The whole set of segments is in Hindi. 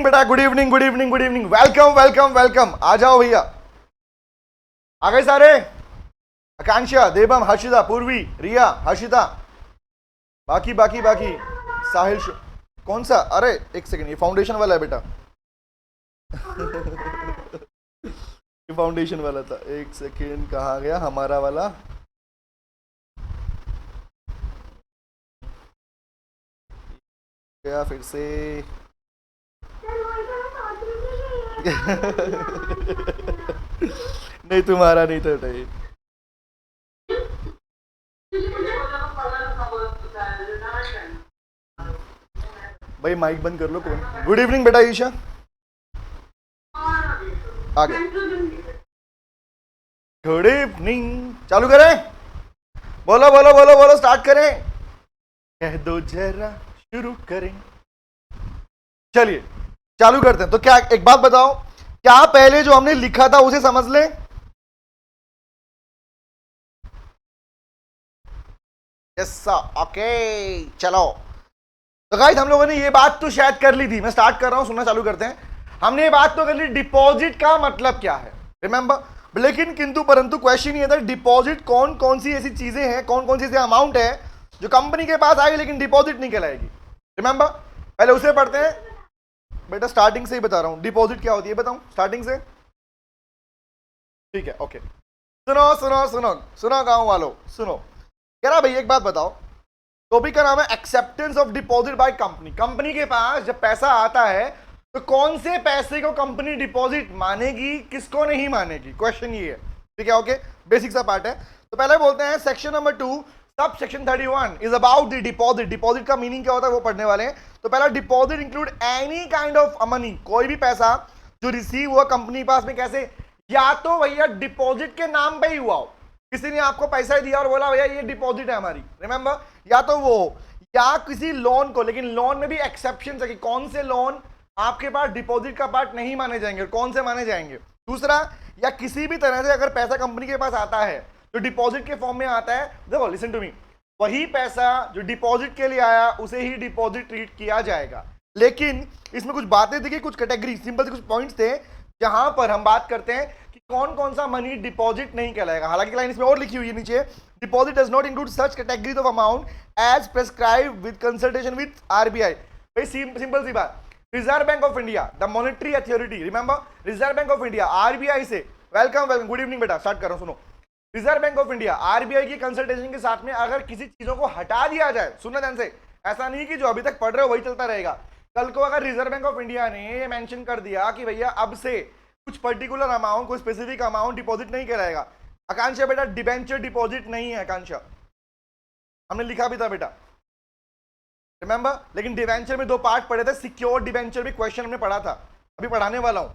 बेटा, good evening good evening good evening, welcome welcome welcome. आ जाओ भैया, आ गए सारे। आकांक्षा, देवम, हर्षिता, पूर्वी, रिया, हर्षिता, बाकी बाकी बाकी, साहिल कौन सा? अरे एक सेकंड, ये फाउंडेशन वाला है बेटा। ये फाउंडेशन वाला था। एक सेकंड, कहाँ गया हमारा वाला? गया फिर से। नहीं, तुम्हारा नहीं था ये। भाई माइक बंद कर लो। कौन? गुड इवनिंग बेटा ईशा, आ गया। गुड इवनिंग, चालू करें? बोलो बोलो बोलो बोलो, स्टार्ट करें? कह दो जरा, शुरू करें। चलिए चालू करते हैं। तो क्या, एक बात बताओ, क्या पहले जो हमने लिखा था उसे समझ ले? यस ओके, चलो। तो गाइस, हम लोगों ने ये बात तो शायद कर ली थी। मैं स्टार्ट कर रहा हूं, सुनना चालू करते हैं। हमने ये बात तो कर ली, डिपॉजिट का मतलब क्या है, रिमेंबर। लेकिन किंतु परंतु क्वेश्चन ये था, डिपॉजिट कौन कौन सी ऐसी चीजें हैं, कौन कौन सी ऐसी अमाउंट है जो कंपनी के पास आएगी लेकिन डिपॉजिट नहीं कहलाएगी, रिमेंबर। पहले उसे पढ़ते हैं बेटा। स्टार्टिंग से ही बता रहा हूं डिपॉजिट क्या होती है, बताऊं स्टार्टिंग से? ठीक है, ओके। सुनो सुनो सुनो सुनो गांव वालों, सुनो। कह रहा भाई एक बात बताओ, टॉपिक का नाम है acceptance of deposit by company. Company के पास जब पैसा आता है तो कौन से पैसे को कंपनी डिपॉजिट मानेगी, किसको नहीं मानेगी, क्वेश्चन ये है। ठीक है, ओके, बेसिक सा पार्ट है। तो पहले बोलते हैं section number 2 sub section 31 is about the deposit. Deposit का मीनिंग क्या होता है वो पढ़ने वाले हैं। तो पहला, deposit include any kind of money, कोई भी पैसा जो रिसीव हुआ कंपनी के पास में। कैसे? या तो भैया डिपॉजिट के नाम पे ही हुआ हो, किसी ने आपको पैसा दिया और बोला भैया ये डिपॉजिट है हमारी, रिमेंबर, या तो वो, या किसी लोन को। लेकिन लोन में भी एक्सेप्शन है कि कौन से लोन आपके पास डिपॉजिट का पार्ट नहीं माने जाएंगे, कौन से माने जाएंगे। दूसरा, या किसी भी तरह से अगर पैसा कंपनी के पास आता है जो डिपॉजिट के फॉर्म में आता है, देखो लिसन टू मी, वही पैसा जो डिपॉजिट के लिए आया उसे ही डिपॉजिट ट्रीट किया जाएगा। लेकिन इसमें कुछ बातें देखिए, कुछ कैटेगरी, सिंपल से कुछ पॉइंट्स थे जहां पर हम बात करते हैं कि कौन कौन सा मनी डिपॉजिट नहीं कहलाएगा। हालांकि लाइन इसमें और लिखी हुई है नीचे, deposit does not include such categories of amount as prescribe with consultation with RBI. भाई सिंपल सी बात, reserve bank of India the monetary authority, remember, reserve bank of India RBI से, वेलकम वेलकम, गुड इवनिंग बेटा, स्टार्ट कर रहा हूं, सुनो। Reserve bank of India RBI की कंसल्टेशन के साथ में अगर किसी चीजों को हटा दिया जाए, सुनना ध्यान से, ऐसा नहीं कि जो अभी तक पढ़ रहे हो वही चलता रहेगा। कल को अगर रिजर्व बैंक ऑफ इंडिया ने ये मेंशन कर दिया कि भैया अब से कुछ पर्टिकुलर अमाउंट, कोई स्पेसिफिक अमाउंट डिपॉजिट नहीं कहलाएगा। आकांक्षा बेटा, डिबेंचर डिपॉजिट नहीं है आकांक्षा, हमने लिखा भी था बेटा, रिमेंबर। लेकिन डिबेंचर में 2 पार्ट पढ़े थे, सिक्योर्ड डिबेंचर भी क्वेश्चन हमने पढ़ा था, अभी पढ़ाने वाला हूं,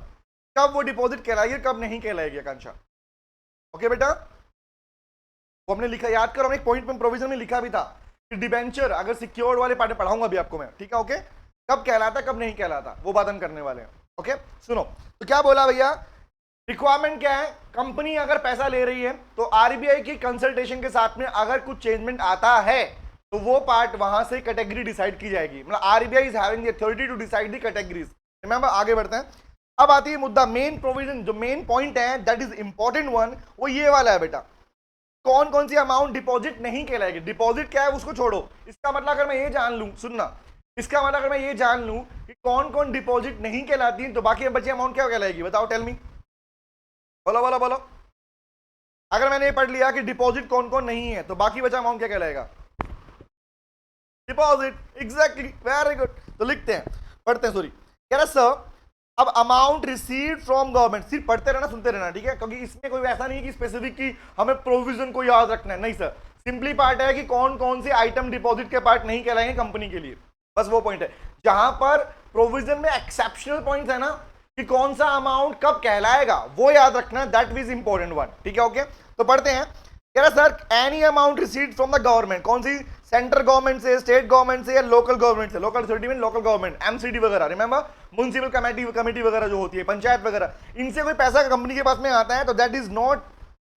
कब वो डिपॉजिट कहलाएगी कब नहीं कहलाएगी आकांक्षा। ओके बेटा, वो हमने लिखा, याद करो, हम एक पॉइंट में प्रोविजन में लिखा भी था कि डिबेंचर अगर सिक्योर्ड वाले पार्ट में पढ़ाऊंगा अभी आपको मैं, ठीक है, ओके, कब कहलाता कब नहीं कहलाता वो बात हम करने वाले हैं। ओके, सुनो। तो क्या बोला भैया, रिक्वायरमेंट क्या है, कंपनी अगर पैसा ले रही है तो आरबीआई की कंसल्टेशन के साथ में अगर कुछ चेंजमेंट आता है तो वो पार्ट वहां से कैटेगरी डिसाइड की जाएगी। मतलब RBI is having the authority to decide the categories, remember. आगे बढ़ते हैं, अब आती है मुद्दा, मेन प्रोविजन, जो मेन पॉइंट है दैट इज इंपॉर्टेंट वन, वो ये वाला है बेटा, कौन कौन सी अमाउंट डिपॉजिट नहीं कहलाएगी। डिपॉजिट क्या है उसको छोड़ो, इसका मतलब अगर मैं ये जान लूं, सुनना, इसका मतलब अगर मैं ये जान लूं कि कौन कौन डिपॉजिट नहीं कहलाती तो बाकी बची अमाउंट क्या कहलाएगी, बताओ, टेल मी, बोलो बोलो बोलो। अगर मैंने ये पढ़ लिया कि डिपॉजिट कौन कौन नहीं है तो बाकी बचा अमाउंट क्या कहलाएगा, डिपॉजिट, एग्जैक्टली, वेरी गुड। तो लिखते हैं, पढ़ते हैं, सॉरी, कह रहा सर अब अमाउंट रिसीव फ्रॉम गवर्नमेंट, सिर्फ पढ़ते रहना सुनते रहना, ठीक है, क्योंकि इसमें कोई ऐसा नहीं है कि स्पेसिफिक की हमें प्रोविजन को याद रखना है, नहीं सर, सिंपली पार्ट है कि कौन कौन से आइटम डिपॉजिट के पार्ट नहीं कहलाएंगे कंपनी के लिए, बस वो पॉइंट है। जहां पर प्रोविजन में एक्सेप्शनल पॉइंट है ना कि कौन सा अमाउंट कब कहलाएगा वो याद रखना, दैट इज इंपॉर्टेंट वन, ठीक है, ओके। तो पढ़ते हैं, कह रहा sir any amount received from the government, कौन सी, सेंट्रल गवर्नमेंट से, स्टेट गवर्नमेंट से या लोकल गवर्नमेंट से, लोकल अथॉरिटी में लोकल गवर्नमेंट, एमसीडी वगैरह, रिमेंबर, म्युनिसिपल कमेटी वगैरह जो होती है, पंचायत वगैरह, इनसे कोई पैसा कंपनी के पास में आता है तो that is not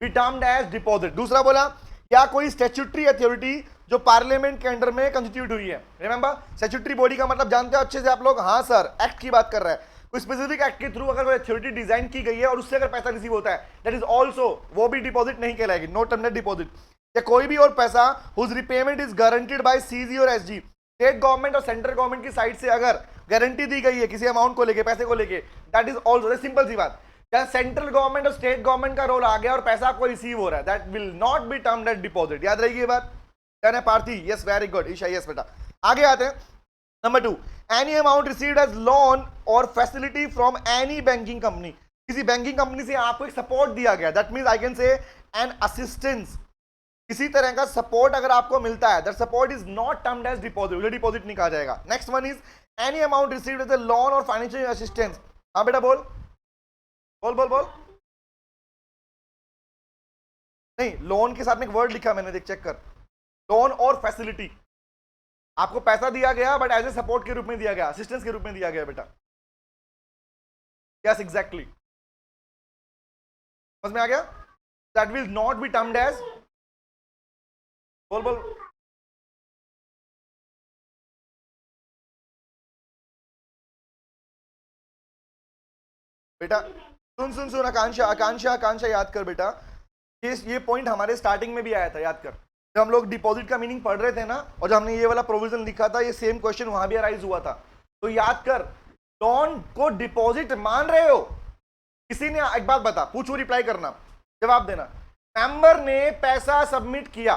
be termed as deposit. दूसरा बोला, या कोई स्टैट्यूटरी अथॉरिटी जो पार्लियामेंट के अंडर में कंस्टिट्यूट हुई है। रिमेंबर, स्टैट्यूटरी बॉडी का मतलब जानते हो अच्छे से आप लोग? हाँ सर, एक्ट की बात कर रहा है। कोई स्पेसिफिक एक्ट के थ्रू अगर कोई अथॉरिटी डिजाइन की गई है और उससे अगर पैसा रिसीव होता है, दैट इज ऑल्सो, वो भी डिपॉजिट नहीं कहलाएगी, नो टर्मिनेट डिपॉजिट। या कोई भी और पैसा whose repayment is guaranteed by CG और एसजी, स्टेट गवर्नमेंट और सेंट्रल गवर्नमेंट की साइड से अगर गारंटी दी गई है किसी अमाउंट को लेके, पैसे को लेके, दैट इज ऑल्सो, सिंपल सी बात। जहां सेंट्रल गवर्नमेंट और स्टेट गवर्नमेंट का रोल आ गया और पैसा आपको रिसीव हो रहा है, that will not be termed as deposit. याद रहेगी ये बात? है Parthi? Yes, very good. Isha, yes बेटा। आगे आते हैं number 2, any amount received as loan और facility from any banking company, किसी बैंकिंग कंपनी से आपको एक सपोर्ट दिया गया, that means I can say an assistance, किसी तरह का सपोर्ट अगर आपको मिलता है, that support is not termed as deposit, उसे डिपॉजिट नहीं कहा जाएगा। Next one is any amount received as a loan और फाइनेंशियल असिस्टेंस। हाँ बेटा बोल बोल बोल बोल। नहीं, लोन के साथ में एक वर्ड लिखा मैंने, देख चेक कर, लोन और फैसिलिटी। आपको पैसा दिया गया बट एज ए सपोर्ट के रूप में दिया गया, असिस्टेंस के रूप में दिया गया बेटा। यस एग्जैक्टली, समझ में आ गया? That will not be termed as, बोल बोल। बेटा सुन सुन सुन, आकांक्षा आकांक्षा आकांक्षा, याद कर बेटा, ये पॉइंट हमारे स्टार्टिंग में भी आया था, याद कर। जब हम लोग डिपॉजिट का मीनिंग पढ़ रहे थे ना, और जब हमने ये वाला प्रोविजन लिखा था, ये सेम क्वेश्चन वहां भी अराइज हुआ था। तो याद कर, लोन को डिपॉजिट मान रहे हो? किसी ने एक बात बता, पूछो, रिप्लाई करना, जवाब देना। मेंबर ने पैसा सबमिट किया,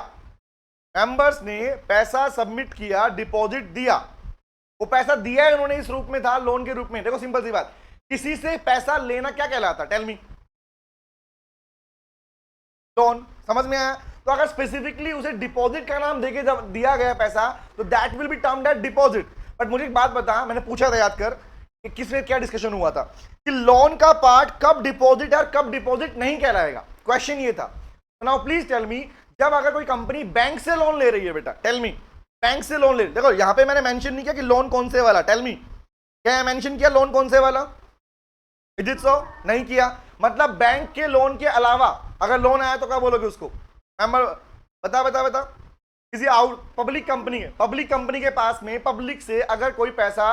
मेंबर्स ने पैसा सबमिट किया, डिपॉजिट दिया, वो पैसा दिया है उन्होंने, इस रूप में था, लोन के रूप में। देखो सिंपल सी बात, किसी से पैसा लेना क्या कहलाता? Tell me. लोन। समझ में आया? तो अगर स्पेसिफिकली उसे डिपॉजिट का नाम देके जब दिया गया पैसा, तो that will be termed as deposit. But मुझे एक बात बता, मैंने पूछा था, याद कर, कि किसने क्या डिस्कशन हुआ था कि लोन का पार्ट कब डिपॉजिट और कब डिपॉजिट नहीं कहलाएगा। क्वेश्चन ये था। नाउ प्लीज टेल मी, जब अगर कोई कंपनी बैंक से लोन ले रही है बेटा, टेल मी, बैंक से लोन ले, देखो यहां पे मैंने मेंशन नहीं किया कि लोन कौन से वाला, टेल मी, क्या मेंशन किया लोन कौन से वाला? इज इट सो? नहीं किया। मतलब बैंक के लोन के अलावा अगर लोन आया तो क्या बोलोगे उसको? मेंबर बता बता बता। किसी पब्लिक कंपनी के पास में पब्लिक से अगर कोई पैसा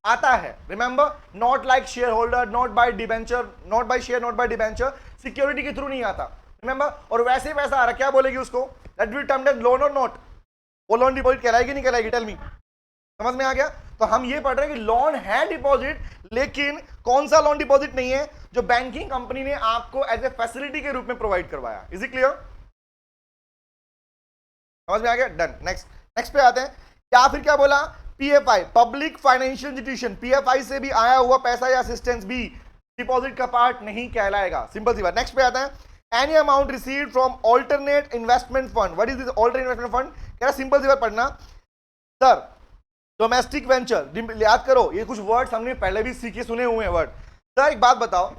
आता है, remember, not like share holder, not by debenture, not by share, not by debenture, security के थ्रू नहीं आता, रिमेंबर, और वैसे पैसा आ रहा, क्या बोलेगी उसको? That will termed as loan और नॉट? वो लोन डिपॉजिट कहलाएगी नहीं कहलाएगी? Tell me. समझ में आ गया? तो हम ये पढ़ रहे हैं कि लोन है डिपॉजिट, लेकिन कौन सा लोन डिपॉजिट नहीं है? जो बैंकिंग कंपनी ने आपको एज ए फैसिलिटी के रूप में प्रोवाइड करवाया। Is it clear? समझ में आ गया? डन। नेक्स्ट पे आते हैं। या फिर क्या बोला? PFI, public financial institution, PFI से भी आया हुआ पैसा या असिस्टेंस भी डिपॉजिट का पार्ट नहीं कहलाएगा। सिंपल सी बात। नेक्स्ट पे आता है, any amount received from alternate investment fund. What is this alternate investment fund? कह रहा सिंपल सी बात पढ़ना सर, डोमेस्टिक वेंचर, याद करो, ये कुछ वर्ड्स हमने पहले भी सीखे सुने हुए हैं वर्ड। सर एक बात बताओ,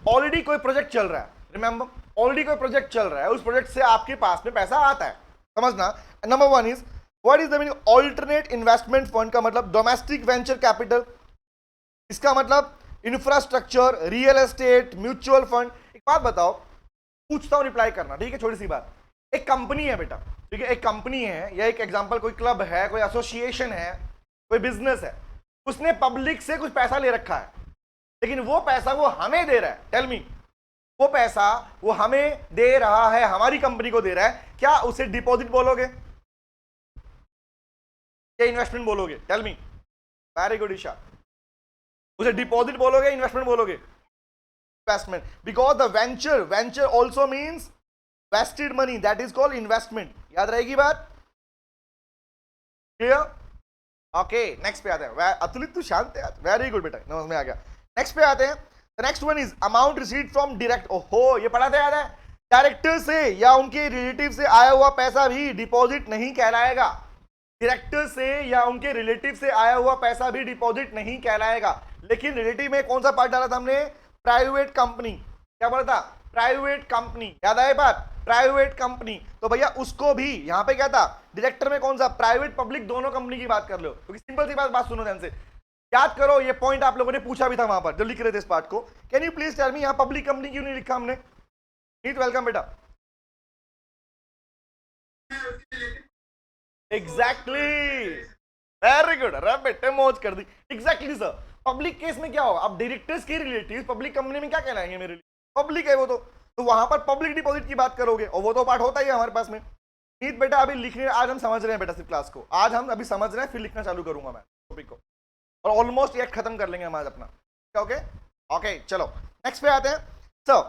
ऑलरेडी कोई प्रोजेक्ट चल रहा है, रिमेंबर, ऑलरेडी कोई प्रोजेक्ट चल रहा है, उस प्रोजेक्ट से आपके पास में पैसा आता है, समझना। Number 1 is, what is the meaning alternate investment fund? का मतलब डोमेस्टिक वेंचर कैपिटल, इसका मतलब infrastructure, real estate, mutual fund. एक बात बताओ, पूछता हूं, रिप्लाई करना, ठीक है? छोटी सी बात, एक कंपनी है बेटा, ठीक है, एक कंपनी है, या एक एग्जांपल कोई क्लब है, कोई एसोसिएशन है, कोई बिजनेस है, उसने पब्लिक से कुछ पैसा ले रखा है, लेकिन वो पैसा वो हमें दे रहा है। टेल मी, वो पैसा वो हमें दे रहा है, हमारी कंपनी को दे रहा है, क्या उसे डिपॉजिट बोलोगे या इन्वेस्टमेंट बोलोगे? Tell me. Very good Isha. उसे डिपॉजिट बोलोगे, इन्वेस्टमेंट बोलोगे? Investment, because the venture also means vested money, that is called investment. याद रहेगी बात? क्लियर? ओके, नेक्स्ट पे आते हैं। अतुलित तू शांत है, वेरी गुड बेटा, समझ में आ गया। नेक्स्ट पे आते हैं। Next one is amount received from direct, ओहो ये पढ़ा था, याद है? डायरेक्टर से या उनके रिलेटिव से आया हुआ पैसा भी डिपॉजिट नहीं कहलाएगा। डायरेक्टर से या उनके रिलेटिव से आया हुआ पैसा भी डिपॉजिट नहीं कहलाएगा। लेकिन रिलेटिव में कौन सा पार्ट डाला था हमने? Private company. क्या बोला था? Private company. याद आए बात? Private company. तो भैया उसको भी, यहां पे क्या था? डायरेक्टर में कौन सा? प्राइवेट पब्लिक दोनों कंपनी की बात कर लो, क्योंकि सिंपल सी बात सुनो ध्यान से, याद करो, ये पॉइंट आप लोगों ने पूछा भी था वहां पर जो लिख रहे थे इस पार्ट को। Can you please tell me, यहां पब्लिक कंपनी क्यों नहीं लिखा हमने? नीट वेलकम बेटा। एग्जैक्टली, वेरी गुड, अरे बेटे मौज कर दी। एग्जैक्टली सर, पब्लिक केस में क्या होगा, अब डायरेक्टर्स के रिलेटिव पब्लिक कंपनी में क्या कहलाएंगे मेरे लिए, पब्लिक है वो तो वहां पर पब्लिक डिपॉजिट की बात करोगे, और वो तो पार्ट होता ही है हमारे पास में। नीत बेटा अभी लिखने, आज हम समझ रहे हैं बेटा सिर्फ क्लास को, आज हम अभी समझ रहे हैं, फिर लिखना चालू करूंगा मैं टॉपिक को, और ऑलमोस्ट ये खत्म कर लेंगे हम आज अपना। ओके ओके, चलो नेक्स्ट पे आते हैं। Sir,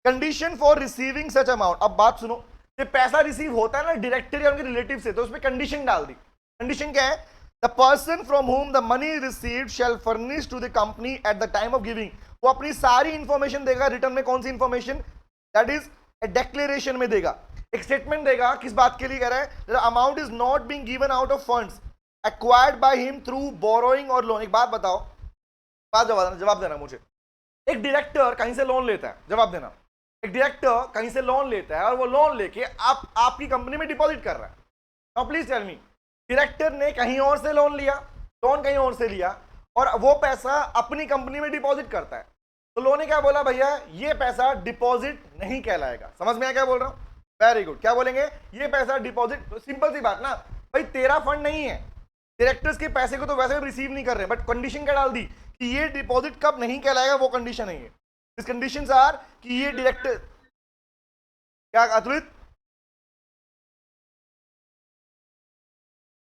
condition for receiving such amount, अब बात सुनो, ये पैसा रिसीव होता है ना डायरेक्टर या उनके रिलेटिव से, तो उसमें कंडीशन डाल दी। कंडीशन क्या है, the person from home the money received shall furnish to the company at the time of giving, वो अपनी सारी इंफॉर्मेशन देगा रिटर्न में, कौन सी information, that is a declaration में देगा, एक स्टेटमेंट देगा, किस बात के लिए कह रहा है, the amount is not being given out of funds acquired by him through borrowing और लोन। एक बात बताओ, बात जवाब देना मुझे, एक डायरेक्टर कहीं से लोन लेता है, जवाब देना, एक डायरेक्टर कहीं से लोन लेता है और वो लोन लेके आपकी कंपनी में डिपॉजिट कर रहा है, now please tell me, director ने कहीं और से लोन लिया, लोन कहीं और से लिया, और वो पैसा अपनी कंपनी में डिपॉजिट करता है, तो लोन ने क्या बोला, भैया ये पैसा डिपॉजिट नहीं कहलाएगा। समझ में आया क्या बोल रहा हूं, वेरी गुड, क्या बोलेंगे, ये पैसा डिपॉजिट, तो सिंपल सी बात ना भाई, तेरा फंड नहीं है, डायरेक्टर्स के पैसे को तो वैसे भी रिसीव नहीं कर रहे, बट कंडीशन क्या डाल दी कि ये डिपॉजिट कब नहीं कहलाएगा, वो कंडीशन नहीं है। दिस कंडीशंस आर कि ये डायरेक्टर, क्या अतुलित,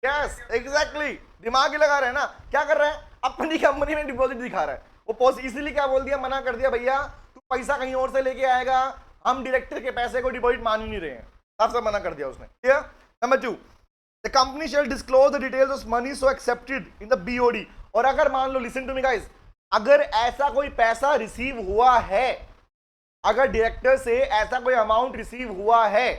यस एग्जैक्टली, दिमाग ही लगा रहे हैं ना, क्या कर रहे हैं, अपनी कंपनी में डिपॉजिट दिखा रहा है, वो पोस्ट इसीलिए क्या बोल दिया, मना कर दिया, भैया तू पैसा कहीं और से लेके आएगा, हम डायरेक्टर के पैसे को डिपॉजिट मान ही नहीं रहे हैं, साफ साफ मना कर दिया उसने। Clear. Number 2, the company shall disclose the details of money so accepted in the BOD, और अगर मान लो, लिसन टू मी गाइस, अगर ऐसा कोई पैसा रिसीव हुआ है, अगर डायरेक्टर से ऐसा कोई अमाउंट रिसीव हुआ है,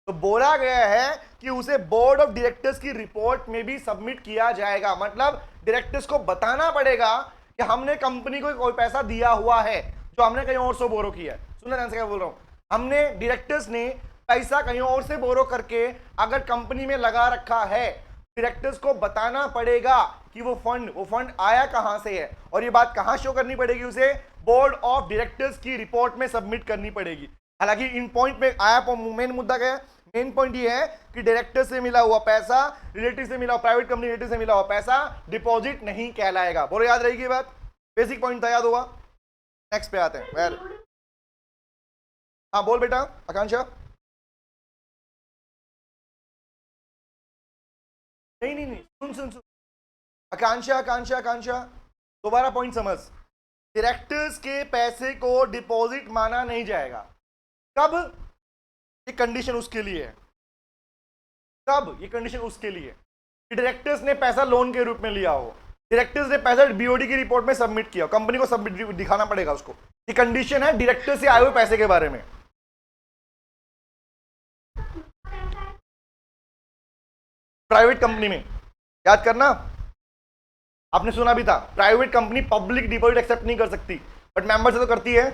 तो बोला गया है कि उसे बोर्ड ऑफ डायरेक्टर्स की रिपोर्ट में भी सबमिट किया जाएगा, मतलब डायरेक्टर्स को बताना पड़ेगा कि हमने कंपनी को कोई पैसा दिया हुआ है जो हमने कहीं और से बोरो किया है। सुनना ध्यान से क्या बोल रहा हूं, हमने डायरेक्टर्स ने पैसा कहीं और से बोरो करके अगर कंपनी में लगा रखा है, डायरेक्टर्स को बताना पड़ेगा कि वो फंड आया कहां से है, और ये बात कहां शो करनी पड़ेगी, उसे बोर्ड ऑफ डायरेक्टर्स की रिपोर्ट में सबमिट करनी पड़ेगी। हालांकि इन पॉइंट में आया, मेन मुद्दा क्या है, मेन पॉइंट ये है कि डायरेक्टर से मिला हुआ पैसा, रिलेटिव से मिला हुआ, प्राइवेट कंपनी रिलेटिव से मिला हुआ पैसा डिपॉजिट नहीं कहलाएगा। बोलो याद रहेगी ये बात, बेसिक पॉइंट था, याद होगा। नेक्स्ट पे आते हैं, वेल, हाँ बोल बेटा आकांक्षा। नहीं, सुन आकांक्षा, दोबारा पॉइंट समझ, डायरेक्टर्स के पैसे को डिपॉजिट माना नहीं जाएगा, कब, ये कंडीशन उसके लिए है, कब, ये कंडीशन उसके लिए कि डायरेक्टर्स ने पैसा लोन के रूप में लिया हो, डायरेक्टर्स ने पैसा बीओडी की रिपोर्ट में सबमिट किया, कंपनी को सबमिट दिखाना पड़ेगा उसको, ये कंडीशन है डायरेक्टर से आए हुए पैसे के बारे में। प्राइवेट कंपनी में याद करना, आपने सुना भी था, private company public deposit accept नहीं कर सकती, बट मेंबर से तो करती है।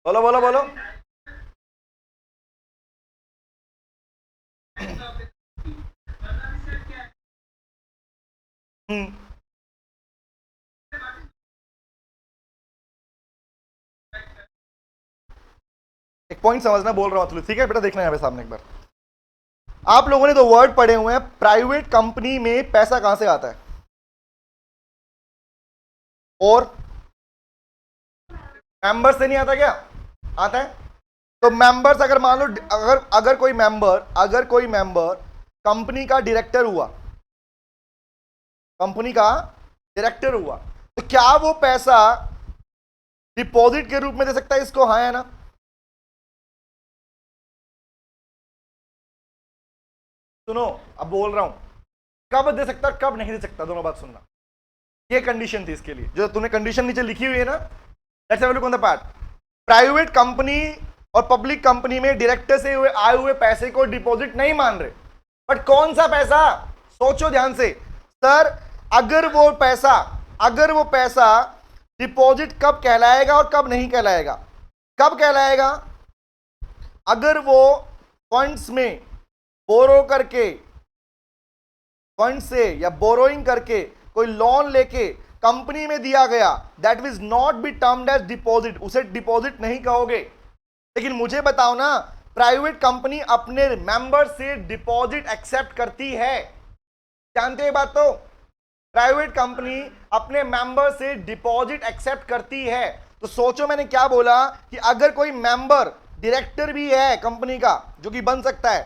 बोलो बोलो बोलो, एक पॉइंट समझना बोल रहा हूं, ठीक है बेटा, देखना यहां पे सामने एक बार, आप लोगों ने तो वर्ड पढ़े हुए हैं, प्राइवेट कंपनी में पैसा कहां से आता है, और मेंबर से नहीं आता क्या, आता है, तो मेंबर्स अगर मान लो, अगर कोई मेंबर कंपनी का डायरेक्टर हुआ, तो क्या वो पैसा डिपॉजिट के रूप में दे सकता है इसको, हाँ या ना, सुनो अब बोल रहा हूं, कब दे सकता कब नहीं दे सकता, दोनों बात सुनना, ये कंडीशन थी इसके लिए, जो तूने कंडीशन नीचे लिखी हुई है ना, let's have a look on the part, private company और पब्लिक कंपनी में डायरेक्टर से आए हुए पैसे को डिपॉजिट नहीं मान रहे, बट कौन सा पैसा, सोचो ध्यान से सर, अगर वो पैसा डिपॉजिट कब कहलाएगा और कब नहीं कहलाएगा, कब कहलाएगा, अगर वो फंड्स में बोरो करके, फंड से या बोरोइंग करके कोई लोन लेके कंपनी में दिया गया, that will not be termed as deposit, उसे डिपॉजिट नहीं कहोगे। लेकिन मुझे बताओ ना, प्राइवेट कंपनी अपने मेंबर से डिपॉजिट एक्सेप्ट करती है, जानते हैं बात? तो प्राइवेट कंपनी अपने मेंबर से डिपॉजिट एक्सेप्ट करती है। तो सोचो मैंने क्या बोला कि अगर कोई मेंबर डायरेक्टर भी है कंपनी का, जो कि बन सकता है,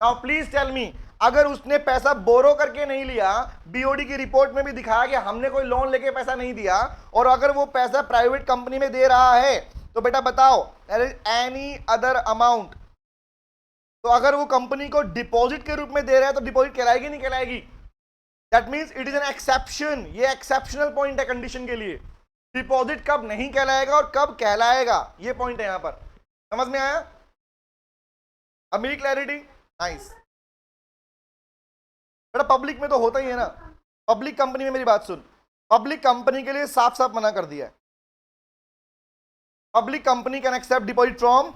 नाउ प्लीज टेल मी, अगर उसने पैसा बोरो करके नहीं लिया, बीओडी की रिपोर्ट में भी दिखाया कि हमने कोई लोन लेके पैसा नहीं दिया, और अगर वो पैसा प्राइवेट कंपनी में दे रहा है, तो बेटा बताओ एनी अदर अमाउंट, तो अगर वो कंपनी को डिपॉजिट के रूप में दे रहा है तो डिपॉजिट कहलाएगी नहीं कहलाएगी? That means it is an exception, ये एक्सेप्शनल पॉइंट है कंडीशन के लिए। डिपॉजिट कब नहीं कहलाएगा और कब कहलाएगा, ये पॉइंट है यहां पर। समझ में आया? अब मेरी क्लैरिटी? नाइस। बेटा पब्लिक में तो होता ही है ना, पब्लिक कंपनी में मेरी बात सुन, पब्लिक कंपनी के लिए साफ साफ मना कर दिया है, public company can accept deposit from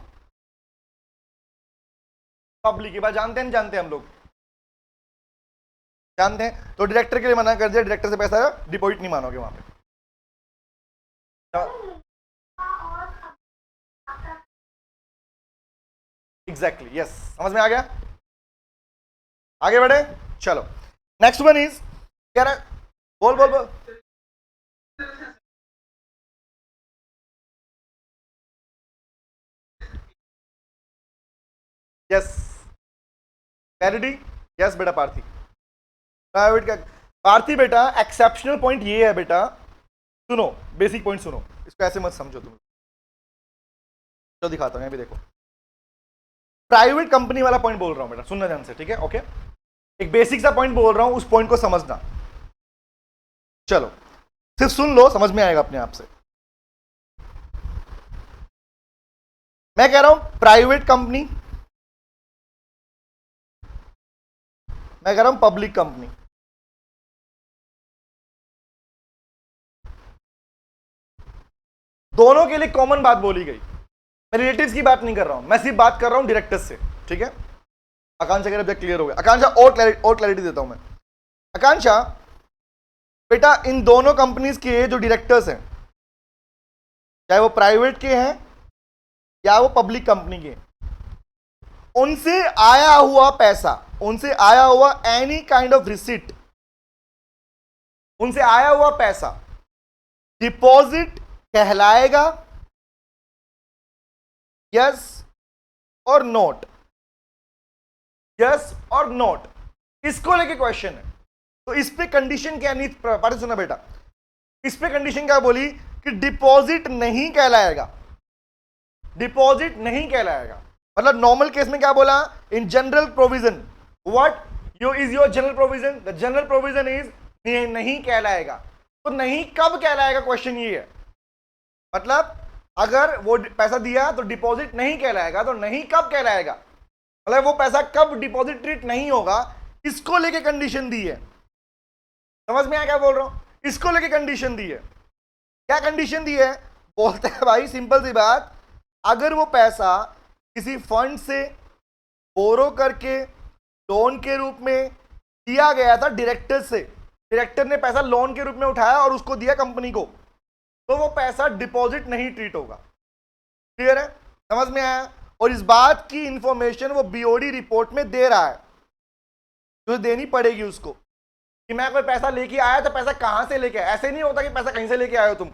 public. ये बात जानते हैं, जानते हैं हम लोग, जानते हैं। तो डायरेक्टर के लिए मना कर दिया, डायरेक्टर से पैसा डिपॉजिट नहीं मानोगे वहां पे। एग्जैक्टली, यस, समझ में आ गया? आगे बढ़े, चलो नेक्स्ट वन इज, कह रहा है, बोल बोल बोल। यस क्लैरिटी, यस बेटा पार्थी, प्राइवेट का पार्थी बेटा एक्सेप्शनल पॉइंट ये है बेटा, सुनो बेसिक पॉइंट सुनो, इसको ऐसे मत समझो तुम, तो दिखाता हूं, ये भी देखो, प्राइवेट कंपनी वाला पॉइंट बोल रहा हूं बेटा, सुनना ध्यान से, ठीक है? ओके, एक बेसिक सा पॉइंट बोल रहा हूं, उस पॉइंट को समझना, चलो सिर्फ सुन लो, समझ में आएगा अपने आप से। मैं कह रहा हूं प्राइवेट कंपनी, मैं कह रहा हूं पब्लिक कंपनी, दोनों के लिए कॉमन बात बोली गई। मैं रिलेटिव्स की बात नहीं कर रहा हूं, मैं सिर्फ बात कर रहा हूं डायरेक्टर्स से, ठीक है? आकांक्षा का ऑब्जेक्ट क्लियर हो गया? आकांक्षा और क्लैरिटी देता हूं मैं। आकांक्षा बेटा इन दोनों कंपनीज के जो डायरेक्टर्स हैं, चाहे वो प्राइवेट के हैं या वो पब्लिक कंपनी के, उनसे आया हुआ पैसा, उनसे आया हुआ एनी काइंड ऑफ रिसिट, उनसे आया हुआ पैसा डिपॉजिट कहलाएगा, यस और नोट? यस और नोट, इसको लेके क्वेश्चन है। तो इस पे कंडीशन क्या नहीं, पार्टी सुना बेटा, इस पे कंडीशन क्या बोली कि डिपॉजिट नहीं कहलाएगा, डिपॉजिट नहीं कहलाएगा। मतलब नॉर्मल केस में क्या बोला, in general provision, what is your general provision? The general provision is नहीं कहलाएगा। तो नहीं कब कहलाएगा, क्वेश्चन ये है। मतलब अगर वो पैसा दिया तो डिपॉजिट नहीं कहलाएगा, तो नहीं कब कहलाएगा, मतलब वो पैसा कब डिपॉजिट ट्रीट नहीं होगा, इसको लेके कंडीशन दी है। समझ में आया क्या बोल रहा हूं? इसको लेके कंडीशन दी है। क्या कंडीशन दी है? बोलते हैं भाई सिंपल सी बात, अगर वो पैसा किसी फंड से बोरो करके लोन के रूप में दिया गया था डायरेक्टर से, डायरेक्टर ने पैसा लोन के रूप में उठाया और उसको दिया कंपनी को, तो वो पैसा डिपॉजिट नहीं ट्रीट होगा। क्लियर है? समझ में आया? और इस बात की इंफॉर्मेशन वो बीओडी रिपोर्ट में दे रहा है, जो देनी पड़ेगी उसको, कि मैं कोई पैसा लेके आया तो पैसा कहां से लेके आया। ऐसे नहीं होता कि पैसा कहीं से लेके आए हो तुम,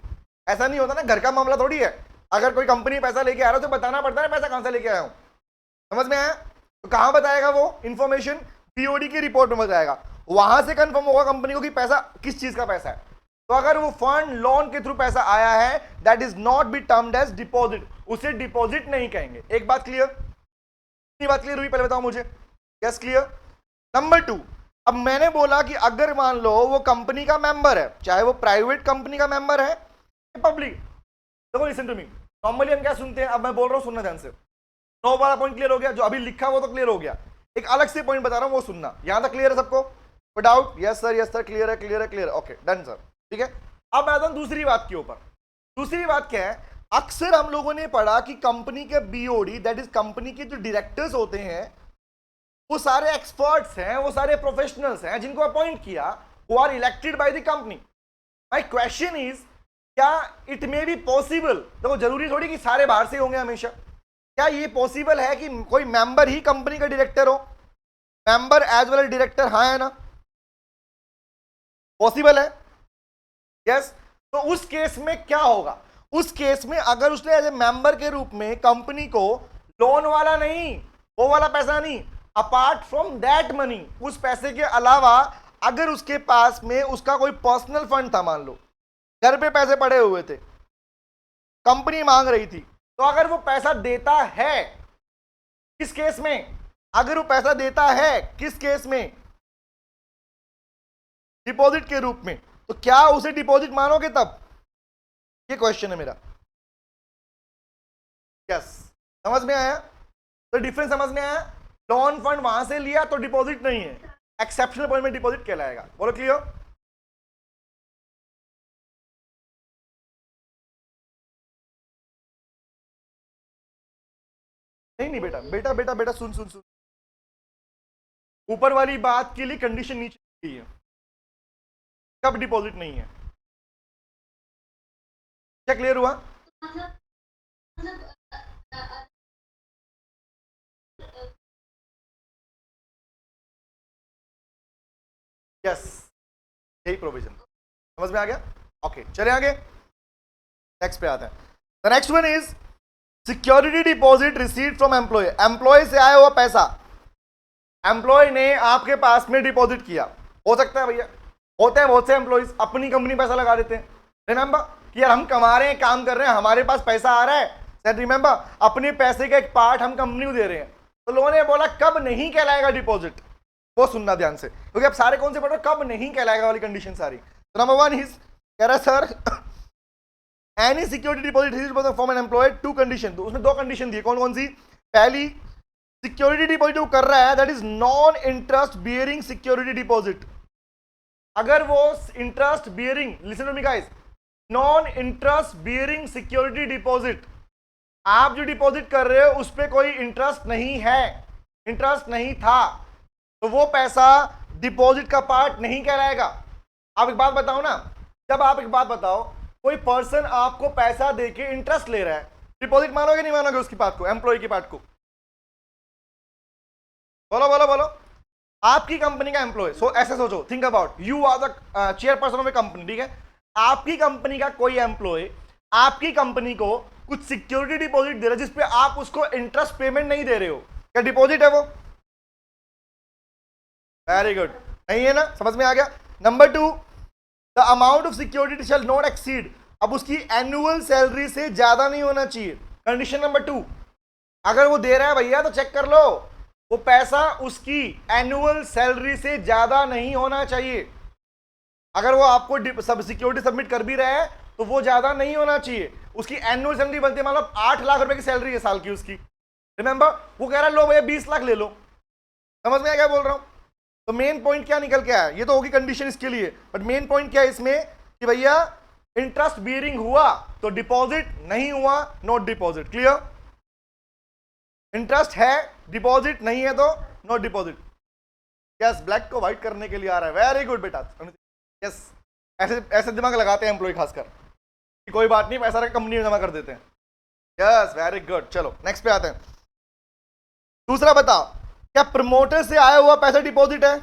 ऐसा नहीं होता ना, घर का मामला थोड़ी है। अगर कोई कंपनी पैसा लेके आ रहा हो तो बताना पड़ता है पैसा कहां से लेके आया हूं। समझ में आया? तो कहां बताएगा वो इंफॉर्मेशन? बीओडी की रिपोर्ट में बताएगा, वहां से कंफर्म होगा कंपनी को कि पैसा किस चीज का पैसा है। तो अगर वो फंड लोन के थ्रू पैसा आया है, that is not be termed as deposit, उसे डिपॉजिट नहीं कहेंगे। एक बात क्लियर? कितनी बात क्लियर हुई पहले बताओ मुझे? Yes clear? नंबर 2, अब मैंने बोला कि अगर मान लो वो कंपनी का मेंबर है, चाहे वो प्राइवेट कंपनी का मेंबर है पब्लिक, देखो लिसन टू मी, नॉर्मली हम क्या सुनते हैं, अब मैं बोल रहा हूं सुनना ध्यान से। 9 वाला पॉइंट क्लियर हो गया, जो अभी लिखा वो तो क्लियर हो गया, एक अलग से पॉइंट बता रहा हूं वो सुनना। यहां तक क्लियर है सबको? कोई डाउट? यस सर क्लियर है, क्लियर है, क्लियर है, ओके डन सर, ठीक है। अब मैं आता हूं दूसरी बात के ऊपर। दूसरी बात क्या है, अक्सर हम लोगों ने पढ़ा कि कंपनी के बीओडी, दैट इज कंपनी के जो डायरेक्टर्स होते हैं, वो सारे एक्सपर्ट्स हैं, वो सारे प्रोफेशनल्स हैं जिनको अपॉइंट किया, who are elected by the company. My question is, क्या इट मे बी पॉसिबल, देखो जरूरी थोड़ी कि सारे बाहर से होंगे हमेशा, क्या ये पॉसिबल है कि कोई मेंबर ही कंपनी का डायरेक्टर हो? Member as well as director, हाँ है ना? पॉसिबल है? यस। तो उस केस में क्या होगा? उस केस में अगर उसने एज ए मेंबर के रूप में कंपनी को लोन वाला नहीं, वो वाला पैसा नहीं, अपार्ट फ्रॉम दैट मनी, उस पैसे के अलावा अगर उसके पास में उसका कोई पर्सनल फंड था, मान लो घर पे पैसे पड़े हुए थे, कंपनी मांग रही थी, तो अगर वो पैसा देता है, किस केस में? अगर वो पैसा देता है किस केस में? डिपॉजिट के रूप में। तो क्या उसे डिपॉजिट मानोगे तब? ये क्वेश्चन है मेरा। यस, समझ में आया? तो डिफरेंस समझ में आया? लोन फंड वहां से लिया तो डिपॉजिट नहीं है, एक्सेप्शनल पॉइंट में डिपॉजिट कहलाएगा। बोलो क्लियर? नहीं नहीं बेटा बेटा बेटा बेटा सुन सुन सुन, ऊपर वाली बात के लिए कंडीशन नीचे की है, कब डिपॉजिट नहीं है। क्या क्लियर हुआ? यस, यही प्रोविजन समझ में आ गया? ओके, चले आगे, नेक्स्ट पे आते हैं। The next one is security deposit received from employ. Employ से आया हुआ पैसा एम्प्लॉय ने आपके पास में डिपॉजिट किया। हो सकता है भैया, होते हैं बहुत से एम्प्लॉयज अपनी कंपनी पैसा लगा देते हैं। रिमेंबर कि यार हम कमा रहे हैं, काम कर रहे हैं, हमारे पास पैसा आ रहा है, सर रिमेंबर अपने पैसे का एक पार्ट हम कंपनी को दे रहे हैं। तो लोगों ने बोला कब नहीं कहलाएगा डिपॉजिट, वो सुनना ध्यान से, क्योंकि आप सारे कौन से पढ़ रहे हो, कब नहीं कहलाएगा वाली कंडीशन सारी। तो नंबर वन इज कह रहा sir any security deposit received from an employ, two condition, तो उसमें दो कंडीशन दी। कौन कौन सी? पहली, सिक्योरिटी डिपॉजिट वो कर रहा है that is non interest bearing security deposit. अगर वो interest bearing, listen to me guys, non interest bearing security deposit, आप जो डिपॉजिट कर रहे हो उस पर कोई इंटरेस्ट नहीं है, इंटरेस्ट नहीं था, तो वो पैसा डिपॉजिट का पार्ट नहीं कहलाएगा। आप एक बात बताओ ना, जब आप एक बात बताओ, कोई पर्सन आपको पैसा देके इंटरेस्ट ले रहा है, डिपॉजिट मानोगे नहीं मानोगे उसकी बात को, एम्प्लॉय की बात को? बोलो बोलो बोलो। आपकी कंपनी का एम्प्लॉय, सो ऐसे सोचो, think about, you are the chairperson of a company, ठीक है? आपकी कंपनी का कोई एम्प्लॉय आपकी कंपनी को कुछ सिक्योरिटी डिपॉजिट दे रहा है जिसपे आप उसको इंटरेस्ट पेमेंट नहीं दे रहे हो, क्या डिपॉजिट है वो? वेरी गुड, नहीं है ना? समझ में आ गया? Number two, the amount of security shall not exceed, अब उसकी एनुअल सैलरी से ज्यादा नहीं होना चाहिए। कंडीशन नंबर टू, अगर वो दे रहा है भैया तो चेक कर लो, वो पैसा उसकी एनुअल सैलरी से ज्यादा नहीं होना चाहिए। अगर वो आपको सब सिक्योरिटी सबमिट कर भी रहा है तो वो ज्यादा नहीं होना चाहिए। उसकी एनुअल सैलरी बनती है मतलब 8 लाख रुपए की सैलरी है साल की उसकी, रिमेंबर, वो कह रहा है लो भैया 20 लाख ले लो। समझ में आया क्या बोल रहा हूं? तो मेन पॉइंट क्या निकल के आया? ये तो होगी कंडीशन इसके लिए, बट मेन पॉइंट क्या है इसमें कि भैया इंटरेस्ट बियरिंग हुआ तो डिपॉजिट, नहीं हुआ नॉट डिपॉजिट। क्लियर? इंटरेस्ट है, डिपॉजिट नहीं है तो नॉट डिपॉजिट। यस, ब्लैक को व्हाइट करने के लिए आ रहा है, वेरी गुड बेटा। यस, ऐसे ऐसे दिमाग लगाते हैं एम्प्लॉय खासकर कि कोई बात नहीं, पैसा कंपनी में जमा कर देते हैं। Yes, very good. चलो नेक्स्ट पे आते हैं। दूसरा बताओ, क्या प्रमोटर से आया हुआ पैसा डिपॉजिट है?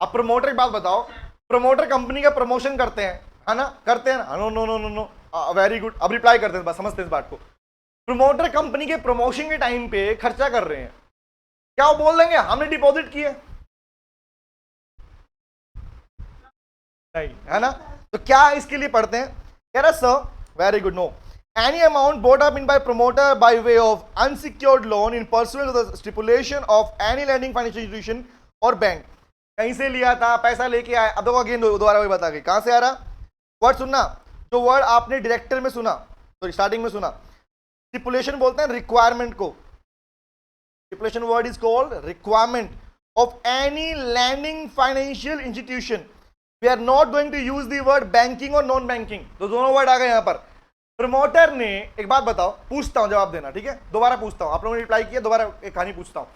अब प्रमोटर एक बात बताओ, प्रमोटर कंपनी का प्रमोशन करते हैं, है ना? करते हैं ना? No no no no no, very good. अब रिप्लाई करते हैं, बस समझते हैं इस बात को। प्रमोटर कंपनी के प्रमोशन के टाइम पे खर्चा कर रहे हैं, क्या वो बोल देंगे हमने डिपॉजिट किया? नहीं, है ना? तो क्या इसके लिए पढ़ते हैं? कह रहा sir, very good, no, any amount bought up in by promoter by way of unsecured loan in pursuant to the stipulation of any lending financial institution or bank, कहीं से लिया था, पैसा लेके आया। अब देखो अगेन दोबारा वही बता के, कहां से आ रहा वर्ड? सुनना, जो वर्ड आपने डायरेक्टर में सुना, तो स्टार्टिंग में सुना, स्टिपुलेशन बोलते हैं रिक्वायरमेंट को। Stipulation word is called requirement of any lending financial institution. We are not going to use the word banking और नॉन बैंकिंग, तो दोनों वर्ड आ गए यहां पर। प्रमोटर ने, एक बात बताओ, पूछता हूं जवाब देना, ठीक है? दोबारा पूछता हूं, आप लोगों ने रिप्लाई किया, दोबारा एक कहानी पूछता हूं।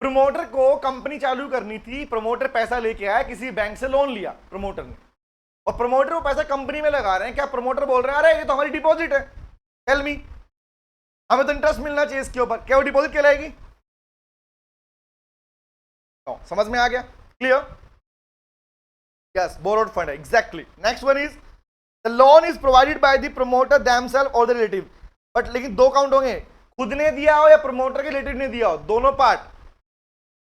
प्रमोटर को कंपनी चालू करनी थी, प्रमोटर पैसा लेके आया, किसी बैंक से लोन लिया प्रमोटर ने, और प्रमोटर वो पैसा कंपनी में लगा रहे हैं, क्या प्रमोटर बोल रहे हैं अरे ये तो हमारी डिपॉजिट है, टेल मी, हमें तो इंटरेस्ट मिलना चाहिए इसके ऊपर, क्या वो डिपॉजिट कहलाएगी? समझ में आ गया? क्लियर? यस, बोरोड फंड है, exactly. Next one is the loan is provided by the promoter themselves और द रिलेटिव। बट लेकिन दो काउंट होंगे, खुद ने दिया हो या प्रमोटर के रिलेटिव ने दिया हो, दोनों पार्ट,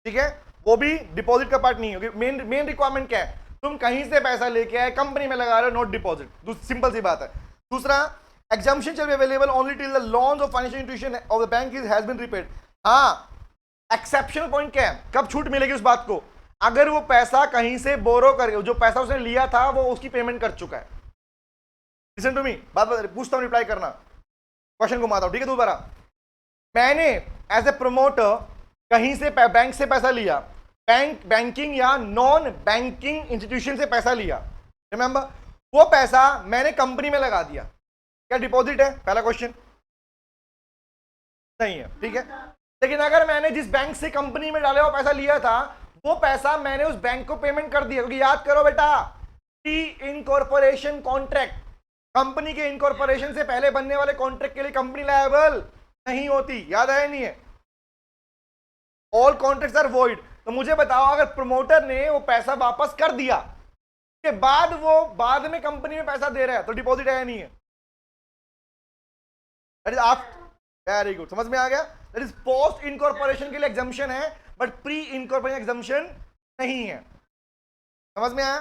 ठीक है, वो भी डिपॉजिट का पार्ट नहीं होगी। मेन रिक्वायरमेंट क्या है? तुम कहीं से पैसा लेके आए, कंपनी में लगा रहे हो, नॉट डिपॉजिट, सिंपल सी बात है। दूसरा, exemption shall be available only till the loans of financial institution of the bank has been repaid। हाँ, एक्सेप्शनल पॉइंट क्या है, कब छूट मिलेगी उस बात को? अगर वो पैसा कहीं से बोरो कर, जो पैसा उसने लिया था वो उसकी पेमेंट कर चुका है। लिसन टू मी, बात पूछता हूं, रिप्लाई करना, क्वेश्चन घुमाता हूं, ठीक है? दोबारा, मैंने एज ए प्रमोटर कहीं से बैंक से पैसा लिया, बैंकिंग या नॉन बैंकिंग इंस्टीट्यूशन से पैसा लिया, रिमेंबर, वो पैसा मैंने कंपनी में लगा दिया, क्या डिपॉजिट है? पहला क्वेश्चन नहीं है, ठीक है। लेकिन अगर मैंने जिस बैंक से कंपनी में डाले हुआ पैसा लिया था, वो पैसा मैंने उस बैंक को पेमेंट कर दिया, क्योंकि याद करो बेटा, प्री इनकॉर्पोरेशन कॉन्ट्रैक्ट, कंपनी के इनकॉर्पोरेशन से पहले बनने वाले कॉन्ट्रैक्ट के लिए कंपनी लायबल नहीं होती, याद है नहीं है? All contracts are void. तो मुझे बताओ, अगर प्रमोटर ने वो पैसा वापस कर दिया के बाद वो बाद में कंपनी में पैसा दे रहा है, तो डिपॉजिट है या नहीं है? That is after, very good, समझ में आ गया? दैट इज पोस्ट इनकॉर्पोरेशन के लिए एग्जम्पशन है, बट प्री इनकॉर्पोरेशन एग्जम्पशन नहीं है। समझ में आया?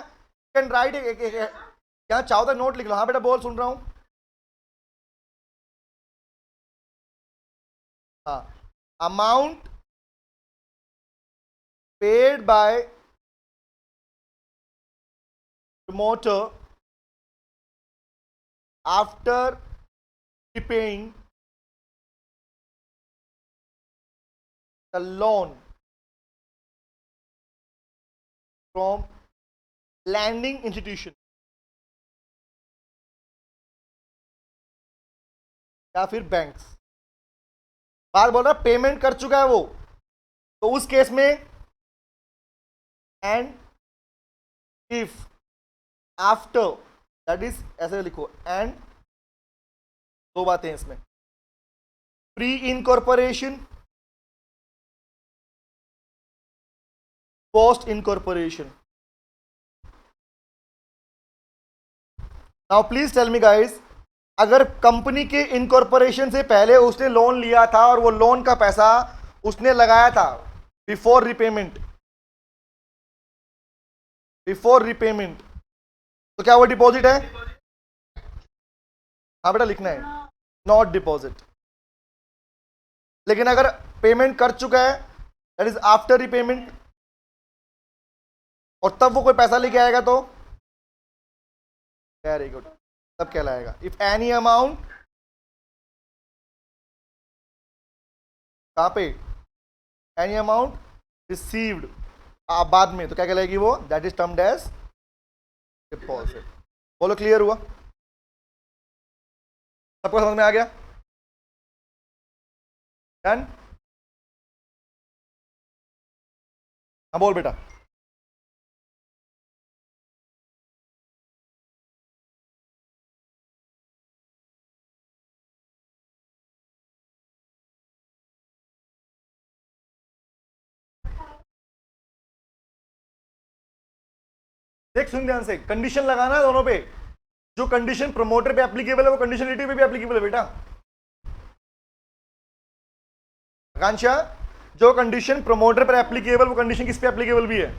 कैन राइट, क्या चाहो तो नोट लिख लो। हाँ बेटा बोल, सुन रहा हूं। हाँ, amount paid by promoter after repaying the loan from lending institution या फिर बैंक्स। बात बोल रहा पेमेंट कर चुका है वो, तो उस केस में and if after, that is, ऐसे लिखो, एंड दो बातें हैं इसमें, pre incorporation, post incorporation. Now please tell me guys, अगर कंपनी के इनकॉर्पोरेशन से पहले उसने लोन लिया था और वो लोन का पैसा उसने लगाया था बिफोर रिपेमेंट, तो क्या वो डिपॉजिट है? हाँ बेटा लिखना है, नॉट डिपॉजिट। लेकिन अगर पेमेंट कर चुका है, दैट इज आफ्टर रिपेमेंट, और तब वो कोई पैसा लेके आएगा तो वेरी गुड, तब कहलाएगा इफ एनी अमाउंट, कहां पे? एनी अमाउंट रिसीव्ड बाद में, तो क्या कहलाएगी वो? That is termed as deposit. बोलो, क्लियर हुआ? सबको समझ में आ गया? डन? हाँ बोल बेटा। देख सुन ध्यान से, कंडीशन लगाना है दोनों पे, जो कंडीशन प्रमोटर पे एप्लीकेबल है वो कंडीशन रिलेटिव पे भी एप्लीकेबल है बेटा। आकांक्षा, जो कंडीशन प्रमोटर पर एप्लीकेबल वो कंडीशन किस पे एप्लीकेबल भी है?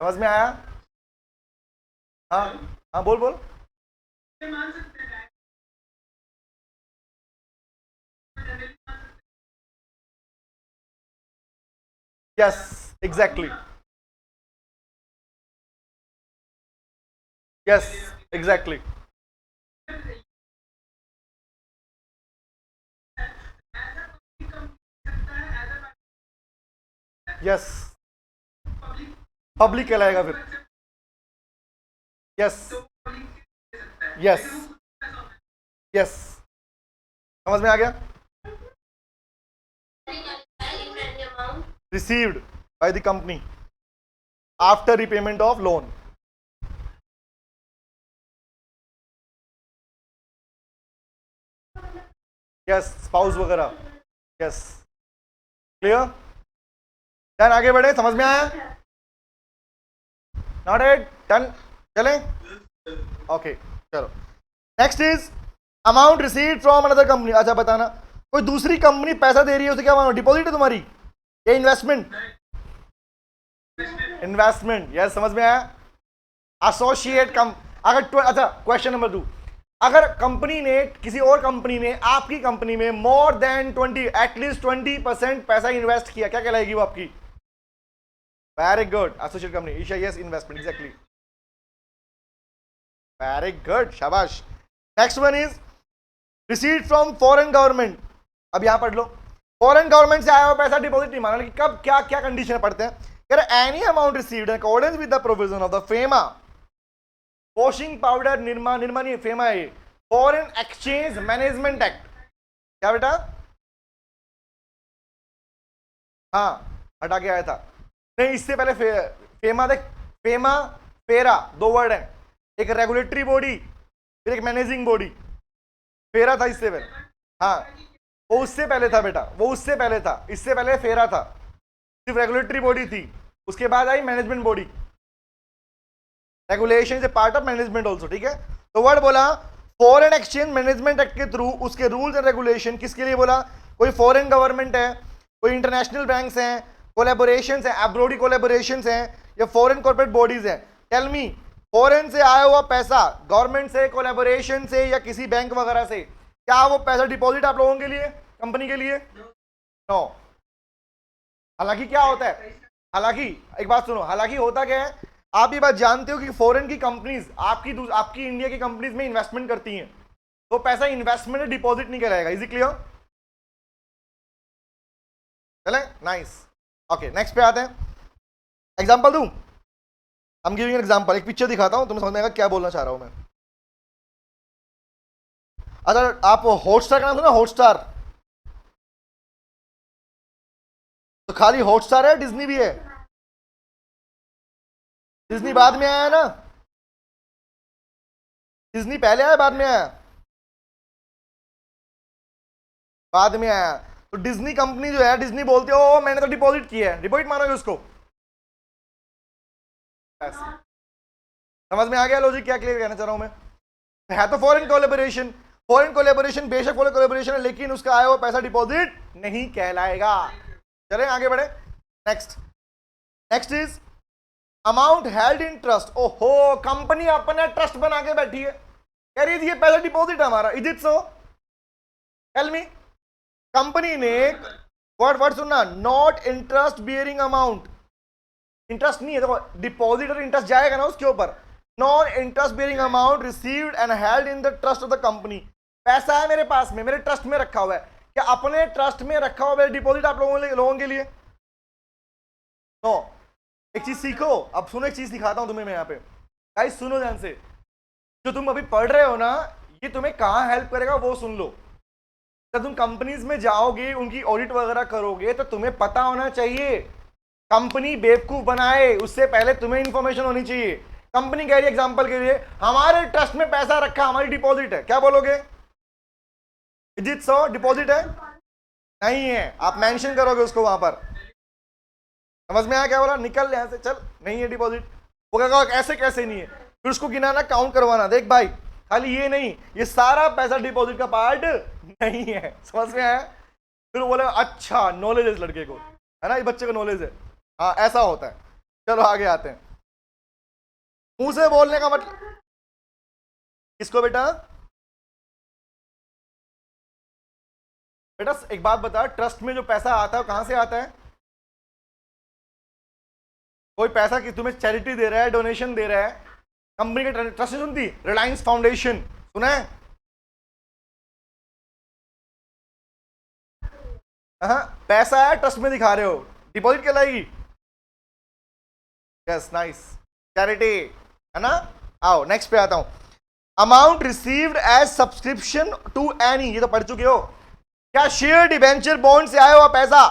समझ में आया? हाँ हाँ बोल बोल। Yes exactly, yes exactly, yes public कहलाएगा फिर, यस यस यस, समझ में आ गया? Received by the company after repayment of loan, yes, spouse वगैरह, यस, क्लियर, डन, आगे बढ़े, समझ में आया, नॉट इट, डन, चलें, ओके, चलो, next is amount receive from another company. अच्छा बताना, कोई दूसरी कंपनी पैसा दे रही है, उसे क्या मानो, डिपॉजिट है तुम्हारी या इन्वेस्टमेंट? इन्वेस्टमेंट, यस, समझ में आया। एसोसिएट कम, अगर अच्छा क्वेश्चन नंबर 2, अगर कंपनी ने, किसी और कंपनी ने आपकी कंपनी में मोर देन 20, एटलीस्ट 20% पैसा इन्वेस्ट किया, क्या कहलाएगी वो आपकी? Very good, associate company, Isha, yes, investment, exactly, very good, शाबाश। Next one is receive from foreign government. अब यहां पढ़ लो, फॉरेन गवर्नमेंट से आया हुआ पैसा डिपॉजिट नहीं माना, लेकिन कब, क्या क्या कंडीशन पढ़ते हैं, any amount received in accordance with the provision of the FEMA washing powder, Nirma, Nirma नहीं, फेमा है, फॉरेन एक्सचेंज मैनेजमेंट एक्ट, क्या बेटा? हाँ, हटा के आया था, नहीं, इससे पहले फेमा, देख, फेमा, फेरा, दो वर्ड है, एक रेगुलेटरी बॉडी फिर एक मैनेजिंग बॉडी, फेरा था इससे पहले, हाँ, वो उससे पहले था बेटा, वो उससे पहले था, इससे पहले फेरा था, सिर्फ रेगुलेटरी बॉडी थी, उसके बाद आई management body, regulation is a part of management also, ठीक है। तो वर्ड बोला फॉरेन एक्सचेंज मैनेजमेंट एक्ट के थ्रू, उसके रूल्स एंड रेगुलेशन किसके लिए बोला? कोई फॉरेन गवर्नमेंट है, कोई इंटरनेशनल बैंक्स हैं, कोलैबोरेशंस हैं, अब्रोडी कोलैबोरेशंस हैं, या फॉरेन कॉर्पोरेट बॉडीज हैं। टेल मी, फॉरेन से आया हुआ पैसा गवर्नमेंट से, कोलैबोरेशन से, या किसी बैंक वगैरह से, क्या वो पैसा डिपॉजिट आप लोगों के लिए, कंपनी के लिए? नो। हालांकि क्या होता है, हालांकि एक बात सुनो, हालांकि होता क्या है, आप ये बात जानते हो कि फॉरेन की कंपनीज आपकी इंडिया की कंपनीज में इन्वेस्टमेंट करती हैं, तो पैसा इन्वेस्टमेंट डिपॉजिट नहीं कराएगा। Is it clear? चले, नाइस, ओके, नेक्स्ट पे आते हैं। एग्जांपल दूं, I'm giving an example, एक पिक्चर दिखाता हूं, तुम्हें समझ में आएगा क्या बोलना चाह रहा हूं मैं। अगर आप हॉटस्टार का नाम सुना, हॉटस्टार, तो खाली हॉटस्टार है, डिज्नी भी है? डिज्नी बाद में आया ना, डिज्नी पहले आया बाद में आया? बाद में आया। तो डिज्नी कंपनी जो है, डिज्नी बोलते हो मैंने तो डिपॉजिट किया है, डिपॉजिट मानोगे उसको? समझ में आ गया लॉजिक, क्या क्लियर कहना चाह रहा हूं मैं? है तो फॉरेन कोलैबोरेशन, फॉरेन कोलैबोरेशन बेशक फॉरेन कोलैबोरेशन है, लेकिन उसका आया हुआ पैसा डिपॉजिट नहीं कहलाएगा। चलें आगे बढ़े, next, next is amount held in trust. ओहो, कंपनी अपना ट्रस्ट बना के बैठी है, कह रही है ये पैसा डिपॉजिट है हमारा, is it so? Tell me, company ने वर्ड सुनना, not interest bearing amount, interest नहीं है, देखो डिपॉजिट और इंटरेस्ट जाएगा ना उसके ऊपर, non interest bearing amount received and held in the trust of the company. पैसा है मेरे पास में, मेरे ट्रस्ट में रखा हुआ है, क्या अपने ट्रस्ट में रखा हुआ है डिपॉजिट आप लोगों के लिए? नो। एक चीज सीखो, अब सुनो, एक चीज दिखाता हूं तुम्हें मैं यहाँ पे, गाइस सुनो ध्यान से, जो तुम अभी पढ़ रहे हो ना, ये तुम्हें कहाँ हेल्प करेगा वो सुन लो। जब तुम कंपनीज में जाओगे, उनकी ऑडिट वगैरह करोगे, तो तुम्हें पता होना चाहिए, कंपनी बेवकूफ बनाए उससे पहले तुम्हें इंफॉर्मेशन होनी चाहिए। कंपनी कह रही है एग्जांपल के लिए, हमारे ट्रस्ट में पैसा रखा, हमारी डिपॉजिट है, क्या बोलोगे? Is it so? डिपॉजिट है? नहीं है, आप मेंशन करोगे उसको वहां पर। समझ में आया क्या बोला? निकल यहां से, चल, नहीं है डिपॉजिट। वो कहेगा ऐसे कैसे नहीं है, फिर उसको गिनाना, काउंट करवाना, देख भाई खाली ये नहीं, ये सारा पैसा डिपॉजिट का पार्ट नहीं है। समझ में आया? फिर बोले अच्छा नॉलेज है इस लड़के को, है ना, ये बच्चे को नॉलेज है, हाँ ऐसा होता है। चलो आगे आते हैं। मुंह से बोलने का मतलब किसको बेटा? बेटा एक बात बता, ट्रस्ट में जो पैसा आता है कहां से आता है? कोई पैसा कि तुम्हें चैरिटी दे रहा है, डोनेशन दे रहा है, कंपनी के ट्रस्ट नहीं सुनती, रिलायंस फाउंडेशन सुना है? हाँ, पैसा है ट्रस्ट में दिखा रहे हो, डिपॉजिट कहलाएगी? यस, नाइस, चैरिटी, है ना। आओ नेक्स्ट पे आता हूं, amount received as subscription to any, ये तो पढ़ चुके हो। क्या शेयर डिबेंचर बॉन्ड से आया हुआ पैसा,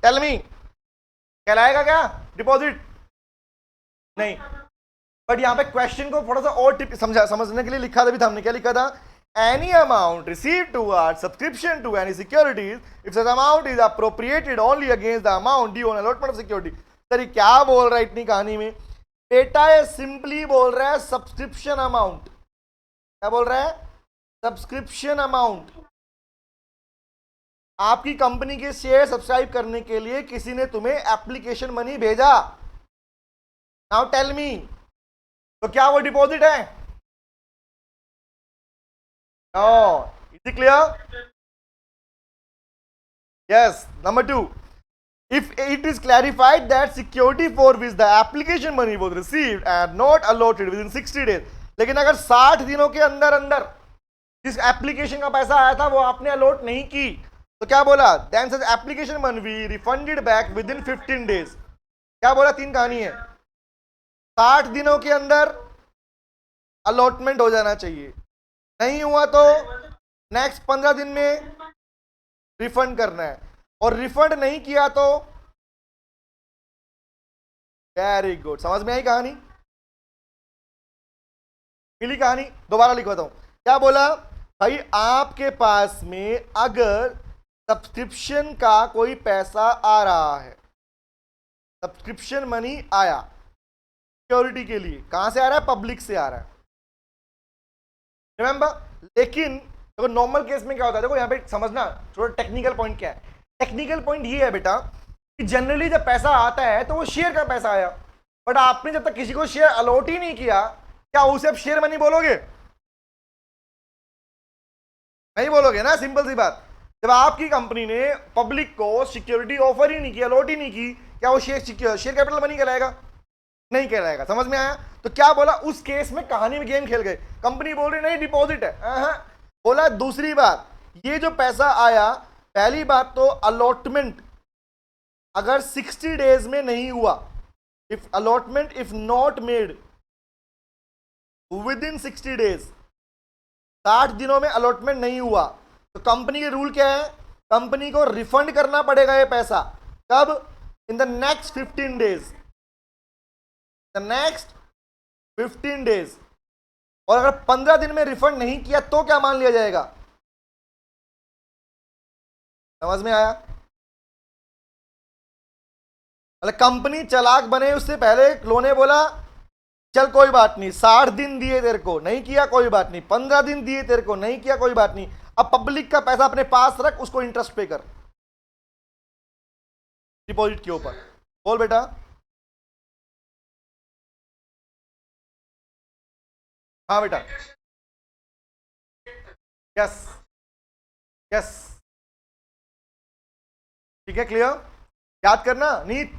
टेल मी, कहलाएगा क्या डिपॉजिट? नहीं, बट यहां पे क्वेश्चन को थोड़ा सा और टिप समझने के लिए लिखा था भी था हमने, क्या लिखा था any amount received towards subscription to any securities if such amount is appropriated only against the amount due on allotment of security. Sir ये क्या बोल रहा है इतनी कहानी में बेटा? ये सिंपली बोल रहा है सब्सक्रिप्शन अमाउंट. क्या बोल रहा है? Subscription amount. आपकी कंपनी के शेयर सब्सक्राइब करने के लिए किसी ने तुम्हें एप्लीकेशन मनी भेजा. नाउ टेल मी, तो क्या वो डिपॉजिट है? No. Is it clear? Yes. Number 2. If it is clarified that security for which the application money was received and not allotted within 60 days, लेकिन अगर 60 दिनों के अंदर अंदर जिस एप्लीकेशन का पैसा आया था वो आपने अलॉट नहीं की, तो क्या बोला? Then such application money be refunded back within 15 days. क्या बोला? 3 कहानी है. 60 दिनों के अंदर अलॉटमेंट हो जाना चाहिए, नहीं हुआ तो नेक्स्ट 15 दिन में रिफंड करना है, और रिफंड नहीं किया तो वेरी गुड. समझ में आई कहानी? मिली कहानी? दोबारा लिखवाता हूं. क्या बोला भाई? आपके पास में अगर सब्सक्रिप्शन का कोई पैसा आ रहा है, सब्सक्रिप्शन मनी आया सिक्योरिटी के लिए, कहां से आ रहा है? पब्लिक से आ रहा है. रिमेंबर? लेकिन देखो नॉर्मल केस में क्या होता है, देखो यहाँ पे समझना थोड़ा टेक्निकल पॉइंट क्या है. टेक्निकल पॉइंट ये है बेटा कि जनरली जब पैसा आता है तो वो शेयर का पैसा आया, बट आपने जब तक किसी को शेयर अलॉट ही नहीं किया, क्या उसे अब शेयर मनी बोलोगे? नहीं बोलोगे ना. सिंपल सी बात. जब आपकी कंपनी ने पब्लिक को सिक्योरिटी ऑफर ही नहीं की, अलॉट ही नहीं की, क्या वो शेयर कैपिटल मनी कहलाएगा? नहीं कहलाएगा. समझ में आया? तो क्या बोला? उस केस में कहानी में गेम खेल गए. कंपनी बोल रही नहीं डिपॉजिट है. बोला दूसरी बात, ये जो पैसा आया, पहली बात तो अलॉटमेंट अगर 60 डेज में नहीं हुआ, if allotment if not made with in 60 days, 60 दिनों में अलॉटमेंट नहीं हुआ, तो कंपनी के रूल क्या है? कंपनी को रिफंड करना पड़ेगा ये पैसा. कब? In the next 15 days. The next 15 days. और अगर 15 दिन में रिफंड नहीं किया तो क्या मान लिया जाएगा? समझ में आया? मतलब कंपनी चालाक बने उससे पहले लोन ने बोला चल कोई बात नहीं, 60 दिन दिए तेरे को, नहीं किया कोई बात नहीं, 15 दिन दिए तेरे को, नहीं किया कोई बात नहीं, अब पब्लिक का पैसा अपने पास रख, उसको इंटरेस्ट पे कर डिपॉजिट के ऊपर. बोल बेटा. हाँ बेटा. Yes yes. ठीक है, क्लियर? याद करना. नीट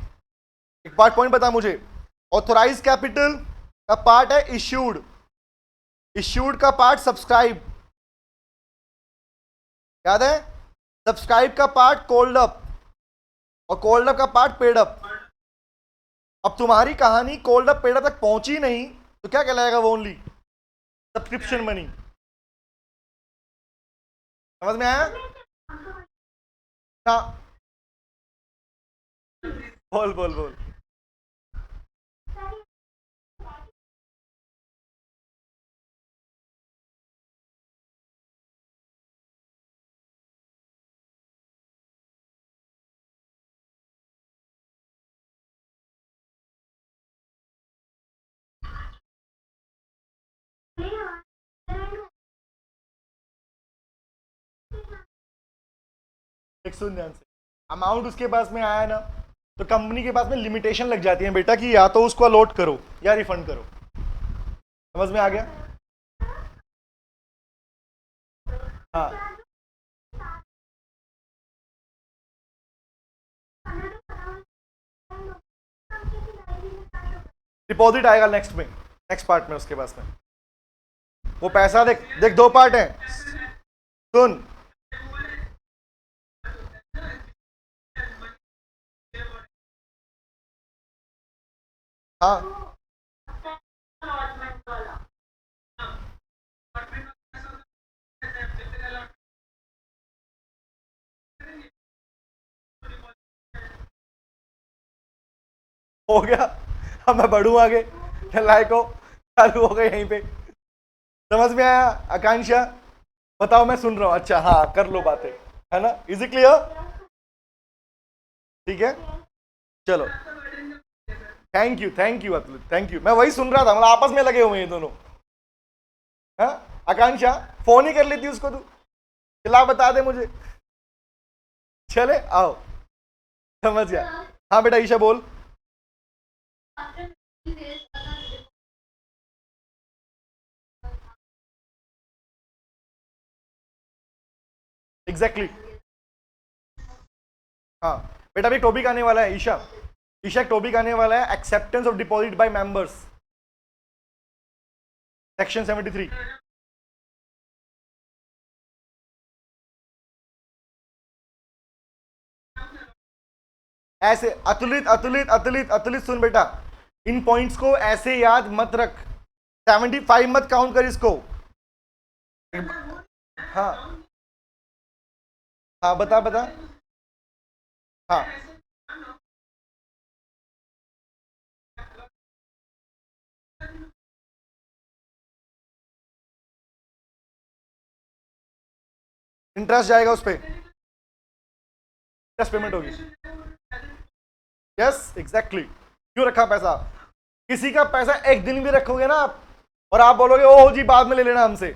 एक पार्ट पॉइंट बता मुझे. ऑथोराइज कैपिटल का पार्ट है इश्यूड, इश्यूड का पार्ट सब्सक्राइब. याद है? सब्सक्राइब का पार्ट कॉल्ड अप, और कॉल्ड अप का पार्ट पेड अप. अब तुम्हारी कहानी कॉल्ड अप पेड अप तक पहुंची नहीं तो क्या कहलाएगा? वो ओनली सब्सक्रिप्शन मनी. समझ में आया? हाँ. बोल बोल बोल. एक सुन ध्यान से. अमाउंट उसके पास में आया ना, तो कंपनी के पास में लिमिटेशन लग जाती है बेटा कि या तो उसको अलॉट करो या रिफंड करो. समझ में आ गया? हाँ. डिपॉजिट आएगा नेक्स्ट में, नेक्स्ट पार्ट में. उसके पास में वो पैसा देख देख, 2 पार्ट हैं. सुन. हाँ. हो गया. अब मैं बढ़ू आगे. लाइक हो चालू हो गए यहीं पे. समझ में आया आकांक्षा? बताओ, मैं सुन रहा हूं। अच्छा हाँ, कर लो बातें, है ना? Is it clear? ठीक है, चलो। Thank you Atul, thank you. मैं वही सुन रहा था, मतलब आपस में लगे हुए हैं ये दोनों। हाँ आकांक्षा, फोन ही कर लेती उसको तू, खिला बता दे मुझे। चले आओ, समझ गया। हाँ बेटा ईशा बोल। Exactly exactly. हाँ बेटा, अभी टॉपिक आने वाला है ईशा। ईशा एक टॉपिक आने वाला है, acceptance of deposit by members, section 73। ऐसे अतुलित अतुलित अतुलित अतुलित सुन बेटा, इन पॉइंट्स को ऐसे याद मत रख, 75 मत काउंट कर इसको। हाँ हाँ, बता बता। हाँ इंटरेस्ट जाएगा उस पर, इंटरेस्ट पेमेंट होगी। Yes exactly. क्यों रखा पैसा? किसी का पैसा एक दिन भी रखोगे ना आप, और आप बोलोगे ओह जी बाद में ले लेना हमसे,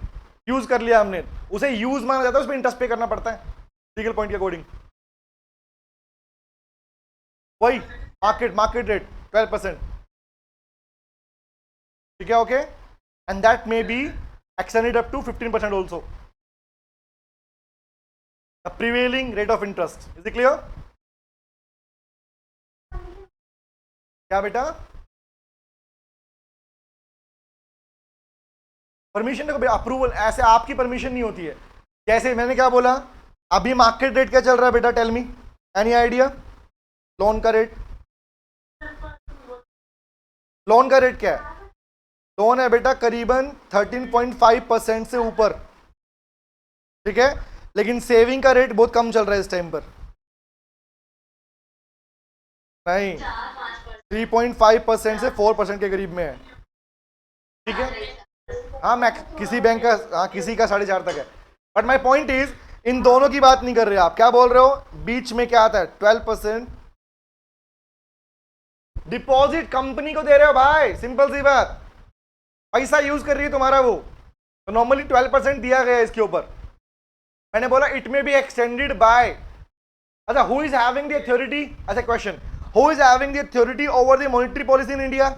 यूज कर लिया हमने, उसे यूज माना जाता है, उस पर इंटरेस्ट पे करना पड़ता है लीगल पॉइंट के अकॉर्डिंग। वही मार्केट मार्केट रेट 12%। ठीक है, okay, and that may be extended up to 15% also, the prevailing rate of interest. Is it clear? क्या बेटा? परमिशन देखो, अप्रूवल ऐसे आपकी परमिशन नहीं होती है। जैसे मैंने क्या बोला, अभी मार्केट रेट क्या चल रहा है बेटा? Tell me, any idea? Loan का रेट, लोन का रेट क्या है? लोन है बेटा करीबन 13.5% से ऊपर, ठीक है, लेकिन सेविंग का रेट बहुत कम चल रहा है इस टाइम पर। नहीं, 3.5% से 4% के करीब में है, ठीक है। हाँ मैं किसी बैंक का, हाँ किसी का 4.5 तक है, but my point is in दोनों की बात नहीं कर रहे। आप क्या बोल रहे हो? बीच में क्या आता है? 12% डिपॉजिट कंपनी को दे रहे हो भाई, सिंपल सी बात, पैसा यूज कर रही है तुम्हारा वो, तो नॉर्मली 12% दिया गया है इसके ऊपर। मैंने बोला it may be extended by, अच्छा who is having the authority, अच्छा question, who is having the authority over the monetary policy in India?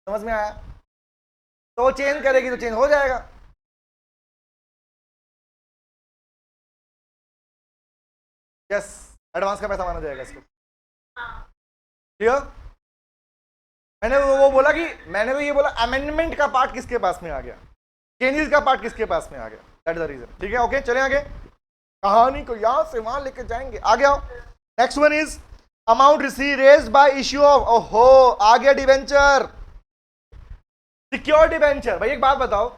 समझ में आया? तो वो चेंज करेगी तो चेंज हो जाएगा। यस, एडवांस का पैसा माना जाएगा इसको, क्लियर? मैंने वो बोला कि, मैंने तो ये बोला अमेंडमेंट का पार्ट किसके पास में आ गया, चेंजेस का पार्ट किसके पास में आ गया, दैट इज द रीजन। ठीक है, ओके चले आगे, कहानी को यहां से वहां लेके जाएंगे, आगे आओ। Next one is amount receive raise by issue of, ओहो आ गया डिवेंचर, सिक्योर डिवेंचर। भाई एक बात बताओ,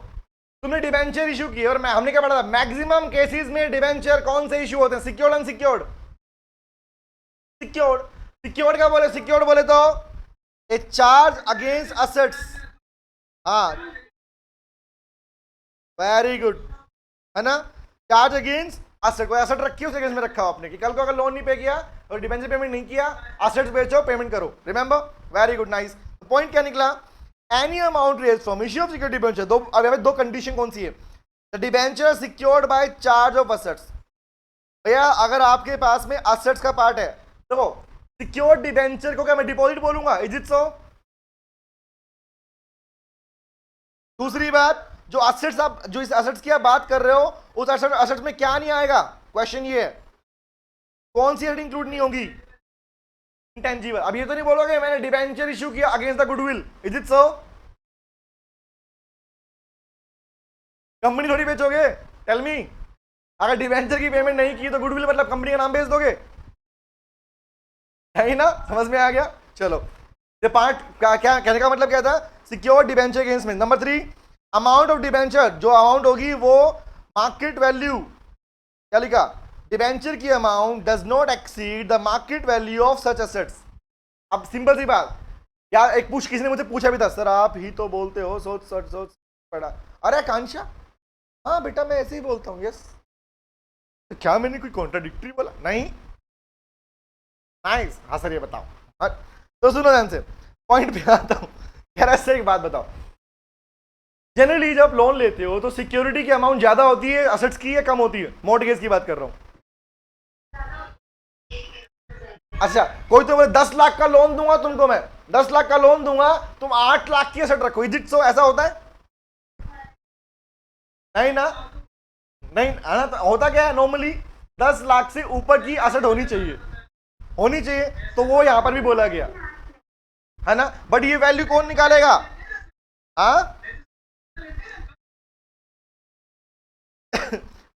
तुमने डिवेंचर इशू किए और मैं, हमने क्या पढ़ा था? मैक्सिमम केसेस में डिवेंचर कौन से इशू होते हैं? Secured unsecured? सिक्योर्ड। सिक्योर्ड क्या बोले? सिक्योर्ड बोले तो ए चार्ज अगेंस्ट असेट्स, हाँ वेरी गुड, है ना, चार्ज अगेंस्ट असेट, कोई असेट रखी उस अगेंस्ट में रखा हो आपने, कि कल को अगर लोन नहीं पे किया और डिवेंचर पेमेंट नहीं किया, असेट्स बेचो पेमेंट करो, remember, very good nice. Point क्या निकला? Any amount raise from issue of security debenture, दो, अब दो कंडीशन कौन सी है? The debenture secured by charge of assets. भैया अगर आपके पास में असेट्स का पार्ट है, देखो सिक्योर्ड डिबेंचर को क्या मैं डिपॉजिट बोलूंगा? इज इट सो? दूसरी बात, जो असेट्स आप, जो इस असेट्स की आप बात कर रहे हो, उस असेट्स में क्या नहीं आएगा? क्वेश्चन ये है, कौन सी एसेट इंक्लूड नहीं होगी? इंटेंजिबल। अब ये तो नहीं बोलोगे मैंने डिबेंचर इशू किया against the goodwill, is it so? Company थोड़ी बेचोगे, टेल मी। अगर डिबेंचर की पेमेंट नहीं की तो गुडविल मतलब कंपनी का नाम बेच दोगे, है ना? समझ में आ गया? चलो, ये पार्ट क्या, क्या कहने का मतलब क्या था? सिक्योर डिबेंचर अगेंस्ट में। नंबर 3, अमाउंट ऑफ डिबेंचर, जो अमाउंट होगी वो मार्केट वैल्यू, क्या लिखा? डिबेंचर की amount does not exceed the market value of such assets. अब सिंपल सी बात यार, एक किसी ने मुझे पूछा भी था, सर आप ही तो बोलते हो सोच सोच सोच, पड़ा। अरे आकांक्षा, हाँ बेटा मैं ऐसे ही बोलता हूँ, यस। तो क्या मैंने कोई कॉन्ट्राडिक्टरी बोला? नहीं। नाइस। हाँ सर ये बताओ। हाँ, तो सुनो ध्यान से, पॉइंट पे आता हूँ। यार ऐसे एक बात बताओ, जनरली जब लोन लेते हो तो सिक्योरिटी की अमाउंट ज्यादा होती है असेट्स की या कम होती है? मॉर्टगेज की बात कर रहा हूँ। अच्छा, कोई तो मैं 10 लाख का लोन दूंगा तुमको, मैं 10 लाख का लोन दूंगा, तुम 8 लाख की एसेट रखो, इज इट सो? ऐसा होता है? नहीं ना? नहीं है ना? होता क्या है नॉर्मली, 10 लाख से ऊपर की एसेट होनी चाहिए, होनी चाहिए। तो वो यहां पर भी बोला गया है ना, बट ये वैल्यू कौन निकालेगा? हाँ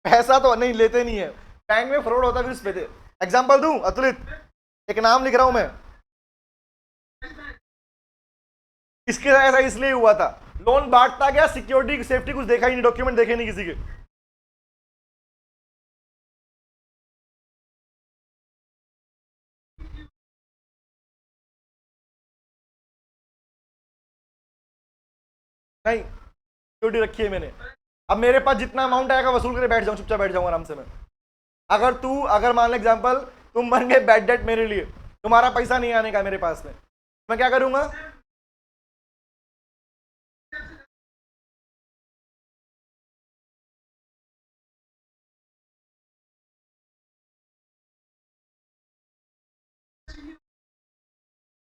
पैसा तो नहीं लेते, नहीं है बैंक में, फ्रॉड होता है फिर उस पे। एग्जाम्पल दूं अतुलित, एक नाम लिख रहा हूं मैं, इसके साथ ऐसा इसलिए हुआ था, लोन बांटता गया, सिक्योरिटी सेफ्टी कुछ देखा ही नहीं, डॉक्यूमेंट देखे नहीं किसी के। नहीं, सिक्योरिटी रखी है मैंने। अब मेरे पास जितना अमाउंट आएगा वसूल करके बैठ जाऊं, चुपचाप बैठ जाऊं आराम से मैं। अगर मान लो एग्जांपल, तुम बन गए बैड डेट मेरे लिए, तुम्हारा पैसा नहीं आने का मेरे पास में, मैं क्या करूंगा?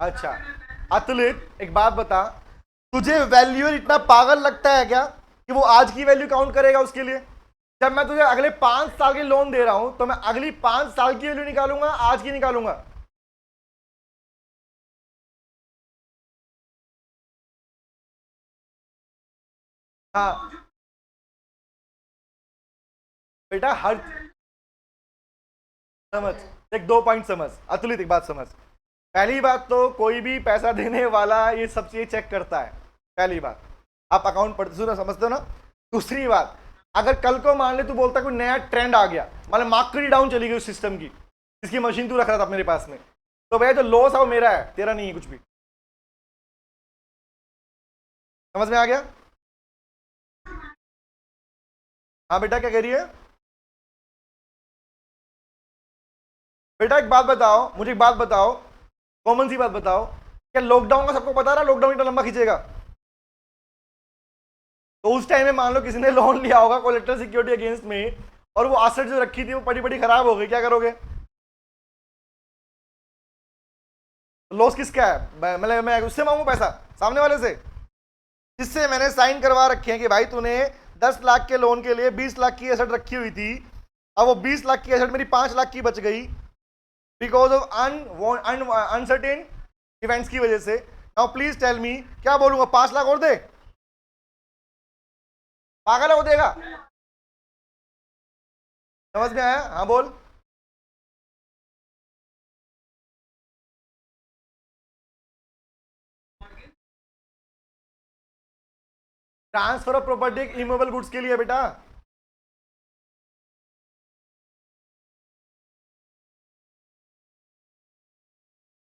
अच्छा अतुलित एक बात बता, तुझे वैल्यूअर इतना पागल लगता है क्या कि वो आज की वैल्यू काउंट करेगा उसके लिए? जब मैं तुझे अगले 5 साल की लोन दे रहा हूं तो मैं अगली 5 साल की वैल्यू निकालूंगा, आज की निकालूंगा? हाँ बेटा, हर समझ, एक दो पॉइंट समझ अतुलित, एक बात समझ। पहली बात तो कोई भी पैसा देने वाला ये सब चीज चेक करता है, पहली बात। आप अकाउंट पढ़ते सुनो, समझते हो ना? दूसरी बात, अगर कल को मान ले तू बोलता कोई नया ट्रेंड आ गया, मान ले मार्केट डाउन चली गई उस सिस्टम की, जिसकी मशीन तू रख रहा था मेरे पास में, तो भैया जो लॉस है वो मेरा है, तेरा नहीं है कुछ भी। समझ में आ गया? हाँ बेटा क्या कह रही है? बेटा एक बात बताओ, मुझे एक बात बताओ, कॉमन सी बात बताओ, क्या लॉकडाउन का सबको पता रहा लॉकडाउन इतना लंबा खींचेगा? तो उस टाइम में मान लो किसी ने लोन लिया होगा कोलेटरल सिक्योरिटी अगेंस्ट में, और वो एसेट जो रखी थी वो बड़ी बड़ी खराब हो गई, क्या करोगे? लॉस किसका है? मतलब मैं उससे मांगू पैसा, सामने वाले से, जिससे मैंने साइन करवा रखे हैं कि भाई तूने 10 लाख के लोन के लिए 20 लाख की एसेट रखी हुई थी, अब वो 20 लाख की एसेट मेरी 5 लाख की बच गई बिकॉज ऑफ अनसर्टेन इवेंट्स की वजह से। नाउ प्लीज टेल मी, क्या बोलूंगा? 5 लाख और दे? पागल है वो, देगा? समझ में आया? हाँ बोल। ट्रांसफर ऑफ प्रॉपर्टी एक इमूवेबल गुड्स के लिए बेटा।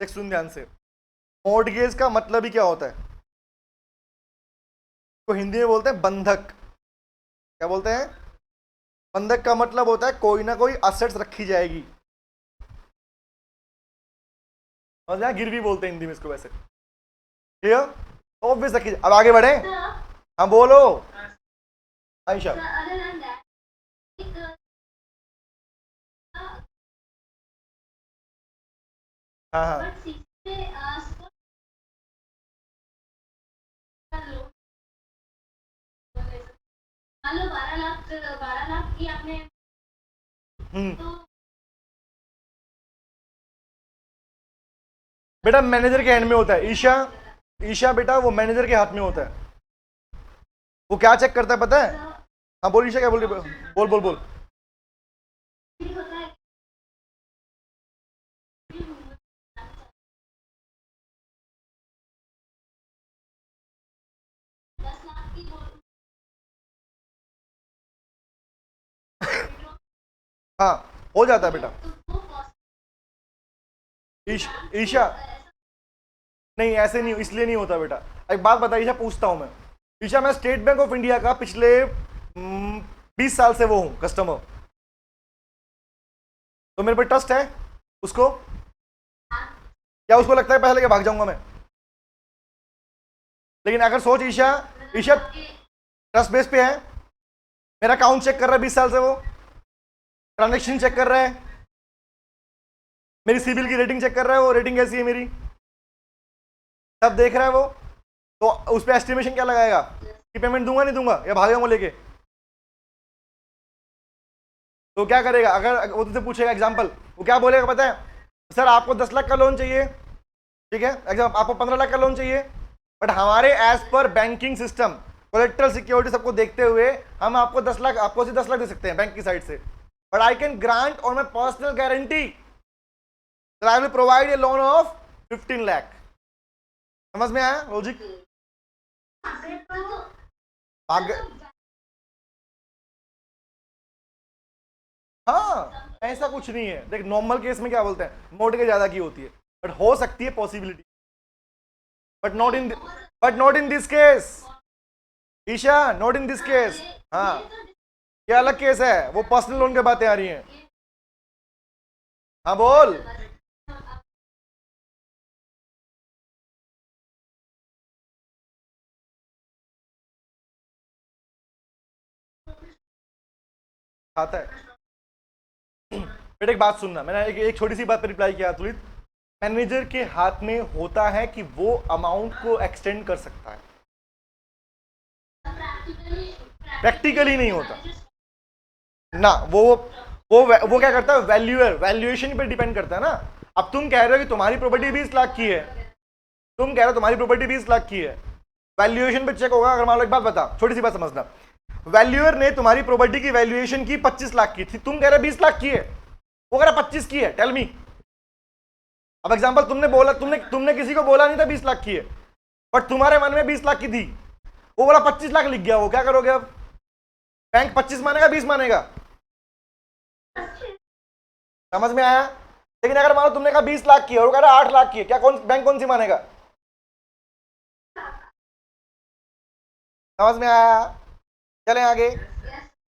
एक सुन ध्यान से, मॉर्टगेज का मतलब ही क्या होता है? तो हिंदी में बोलते हैं बंधक। क्या बोलते हैं? बंधक का मतलब होता है कोई ना कोई असेट्स रखी जाएगी, समझ में आया? गिरवी बोलते हैं हिंदी में इसको वैसे, क्लियर? ऑब्वियस रखी। अब आगे बढ़े। हाँ बोलो आयशा। हाँ हाँ मान लो 12 लाख की आपने तो बेटा मैनेजर के हैंड में होता है ईशा, ईशा बेटा वो मैनेजर के हाथ में होता है। वो क्या चेक करता है पता है? हाँ बोल ईशा, क्या बोल रही? बोल बोल बोल। होता है 10 लाख की हाँ हो जाता है बेटा। तो वो ईशा नहीं ऐसे नहीं, इसलिए नहीं होता बेटा। एक बात बता ईशा, पूछता हूं मैं, ईशा मैं स्टेट बैंक ऑफ इंडिया का पिछले 20 साल से वो हूं कस्टमर, तो मेरे पे ट्रस्ट है उसको। क्या उसको लगता है पैसा लेके भाग जाऊंगा मैं? लेकिन अगर सोच ईशा, ईशा ट्रस्ट बेस पे है, मेरा अकाउंट चेक कर रहा है 20 साल से, वो ट्रांजेक्शन चेक कर रहा है, मेरी सिबिल की रेटिंग चेक कर रहा है, वो रेटिंग कैसी है मेरी सब देख रहा है वो, तो उस पर एस्टिमेशन क्या लगाएगा कि पेमेंट दूंगा नहीं दूंगा या भागेगा वो लेके? तो क्या करेगा? अगर वो तुझसे पूछेगा एग्जांपल, वो क्या बोलेगा पता है? सर आपको 10 लाख का लोन चाहिए, ठीक है, एग्जाम्पल आपको 15 लाख का लोन चाहिए, बट हमारे as per banking system colorectal security सबको देखते हुए हम आपको 10 लाख, आपको सिर्फ 10 लाख दे सकते हैं बैंक की साइड से, but I can grant on my personal guarantee I will provide a loan of 15 lakh. समझ में आया लॉजिक? आगे हाँ, ऐसा कुछ नहीं है। देख नॉर्मल केस में क्या बोलते हैं, मोर्टगेज ज्यादा की होती है, बट हो सकती है possibility, but not in this case Isha, not in this case. हाँ, ये अलग केस है, वो पर्सनल लोन की बातें आ रही हैं। हाँ बोल। आता है बेटा, एक बात सुनना, मैंने एक छोटी सी बात पर रिप्लाई किया तुलित, मैनेजर के हाथ में होता है कि वो अमाउंट को एक्सटेंड कर सकता है, प्रैक्टिकली नहीं होता ना। वो क्या करता है, वैल्यूएशन पे डिपेंड करता है ना। अब तुम कह रहे हो कि तुम्हारी प्रॉपर्टी 20 लाख की है, तुम कह रहे हो तुम्हारी प्रॉपर्टी 20 लाख की है, वैल्यूएशन पे चेक होगा। अगर मान लो, एक बात बता, छोटी सी बात समझना, वैल्यूअर ने तुम्हारी प्रॉपर्टी की वैल्यूएशन की 25 लाख की थी, तुम कह रहे 20 लाख की है, वो कह रहा 25 की है, टेल मी। अब एग्जांपल तुमने बोला, तुमने किसी को बोला नहीं था 20 लाख की है, बट तुम्हारे मन में 20 लाख की थी, वो बोला 25 लाख लिख गया, वो क्या करोगे अब? बैंक 25 मानेगा 20 मानेगा? समझ में आया? लेकिन अगर मान लो तुमने कहा 20 लाख की है और वो कह रहा 8 लाख की है, क्या बैंक कौन सी मानेगा? समझ में आया? चलें आगे,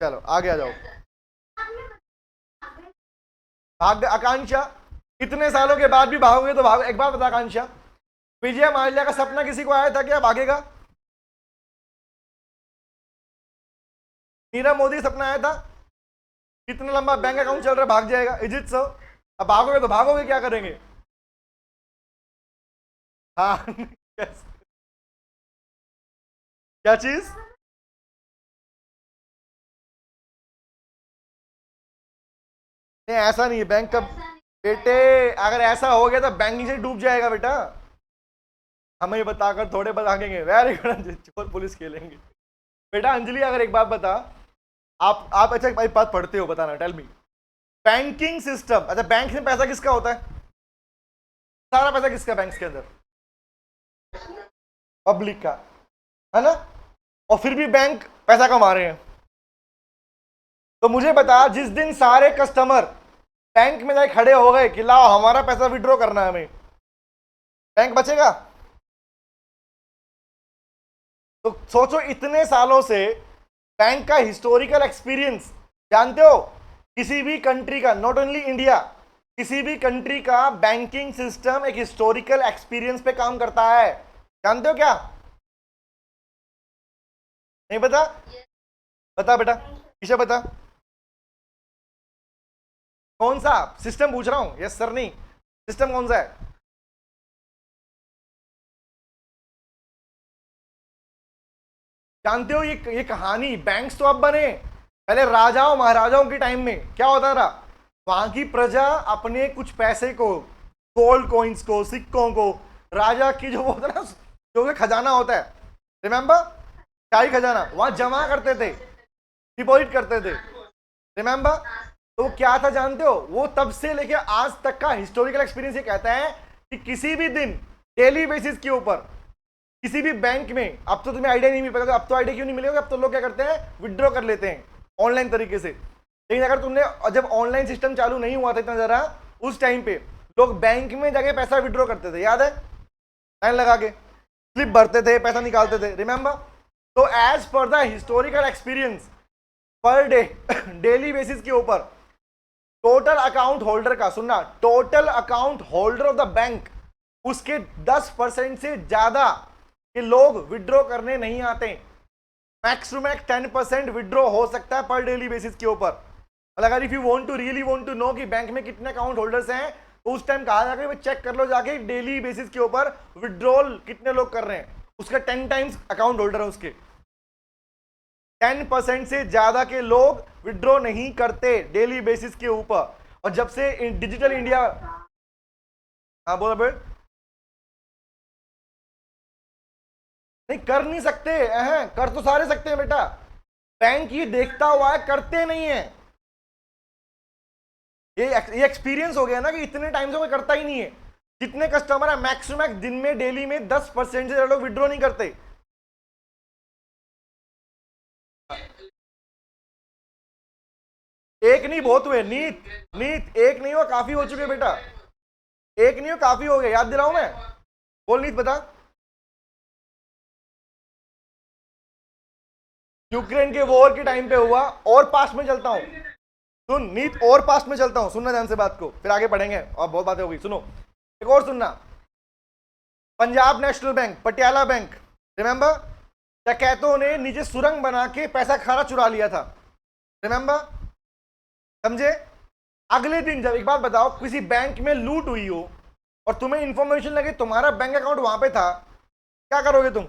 चलो आगे आ जाओ। भाग आकांक्षा, इतने सालों के बाद भी भागोगे तो भागो। एक बात बता आकांक्षा, विजय माल्या का सपना किसी को आया था क्या भागेगा? नीरव मोदी सपना आया था? कितना लंबा बैंक अकाउंट चल रहा है, भाग जाएगा? इज इट सो? अब भागोगे तो भागोगे, क्या करेंगे? हाँ क्या चीज? नहीं ऐसा नहीं है बैंक का बेटे, अगर ऐसा हो गया तो बैंक से डूब जाएगा बेटा। हमें बताकर थोड़े भागेंगे, वेरी गुड, चोर पुलिस खेलेंगे बेटा। अंजलि अगर एक बात बता, आप अच्छा एक बात पढ़ते हो, बताना, टेल मी। बैंकिंग सिस्टम, अच्छा बैंक में पैसा किसका होता है? सारा पैसा किसका बैंक के अंदर? पब्लिक का, है ना? और फिर भी बैंक पैसा कमा रहे हैं। तो मुझे बता, जिस दिन सारे कस्टमर बैंक में जाके खड़े हो गए कि लाओ हमारा पैसा विड्रॉ करना है हमें, बैंक बचेगा? तो सोचो, इतने सालों से बैंक का हिस्टोरिकल एक्सपीरियंस, जानते हो किसी भी कंट्री का, नॉट ओनली इंडिया, किसी भी कंट्री का बैंकिंग सिस्टम एक हिस्टोरिकल एक्सपीरियंस पे काम करता है, जानते हो क्या? नहीं बता? बता बेटा, ईशा बता, कौन सा सिस्टम पूछ रहा हूं? यस सर, नहीं, सिस्टम कौन सा है? जानते हो ये कहानी, बैंक्स तो अब बने, पहले राजाओं महाराजाओं के टाइम में क्या होता था, वहां की प्रजा अपने कुछ पैसे को, गोल्ड कॉइन्स को, सिक्कों को, राजा की जो होता है ना, जो खजाना होता है, रिमेंबर, शाही खजाना, वहां जमा करते थे, डिपॉजिट करते थे, रिमेंबर। तो क्या था जानते हो, वो तब से लेके आज तक का हिस्टोरिकल एक्सपीरियंस ये कहता है कि किसी भी दिन डेली बेसिस के ऊपर किसी भी बैंक में, अब तो तुम्हें आइडिया नहीं मिल पाएगा, अब तो आइडिया क्यों नहीं मिलेगा, अब तो लोग क्या करते हैं, विड्रॉ कर लेते हैं ऑनलाइन तरीके से। लेकिन अगर तुमने, जब ऑनलाइन सिस्टम चालू नहीं हुआ था इतना जरा, उस टाइम पे लोग बैंक में जाके पैसा विड्रॉ करते थे, याद है? लाइन लगा के स्लिप भरते थे, पैसा निकालते थे, रिमेंबर। तो as per the historical experience per day daily basis के ऊपर टोटल अकाउंट होल्डर का, सुनना, total account holder of the bank, उसके 10% से ज्यादा के लोग विड्रॉ करने नहीं आते। मैक्स टू मैक्स 10% विड्रॉ हो सकता है पर डेली बेसिस के ऊपर। अगर if you want to really want to know कि बैंक में कितने अकाउंट होल्डर्स हैं, तो उस टाइम कहा जाएगा चेक कर लो जाके डेली बेसिस के ऊपर विड्रॉल कितने लोग कर रहे हैं, उसका 10 टाइम्स अकाउंट होल्डर है उसके। 10% से ज्यादा के लोग विड्रॉ नहीं करते डेली बेसिस के ऊपर। और जब से डिजिटल इंडिया, हाँ बोलो बेट, नहीं कर नहीं सकते, कर तो सारे सकते हैं बेटा, बैंक ये देखता हुआ है, करते नहीं है। ये एक्सपीरियंस हो गया ना कि इतने टाइम से कोई करता ही नहीं है। जितने कस्टमर है मैक्स टू मैक्स दिन में डेली में 10% से ज्यादा लोग विड्रॉ नहीं करते। एक नहीं बहुत हुए नीत, नीत एक नहीं हुआ, काफी हो चुके बेटा, एक नहीं हो काफी हो गए, याद दिलाऊं मैं, बोल नीत बता। यूक्रेन के वॉर के टाइम पे हुआ। और पास्ट में चलता हूं, सुन नीत, और पास्ट में चलता हूं, सुनना ध्यान से बात को, फिर आगे पढ़ेंगे और बहुत बातें होगी। सुनो एक और सुनना, Punjab national bank, Patiala bank, remember, डकैतों ने नीचे सुरंग बना के पैसा खाना चुरा लिया था, रिमेंबर, समझे। अगले दिन जब, एक बात बताओ, किसी बैंक में लूट हुई हो और तुम्हें इंफॉर्मेशन लगे तुम्हारा बैंक अकाउंट वहां पे था, क्या करोगे तुम?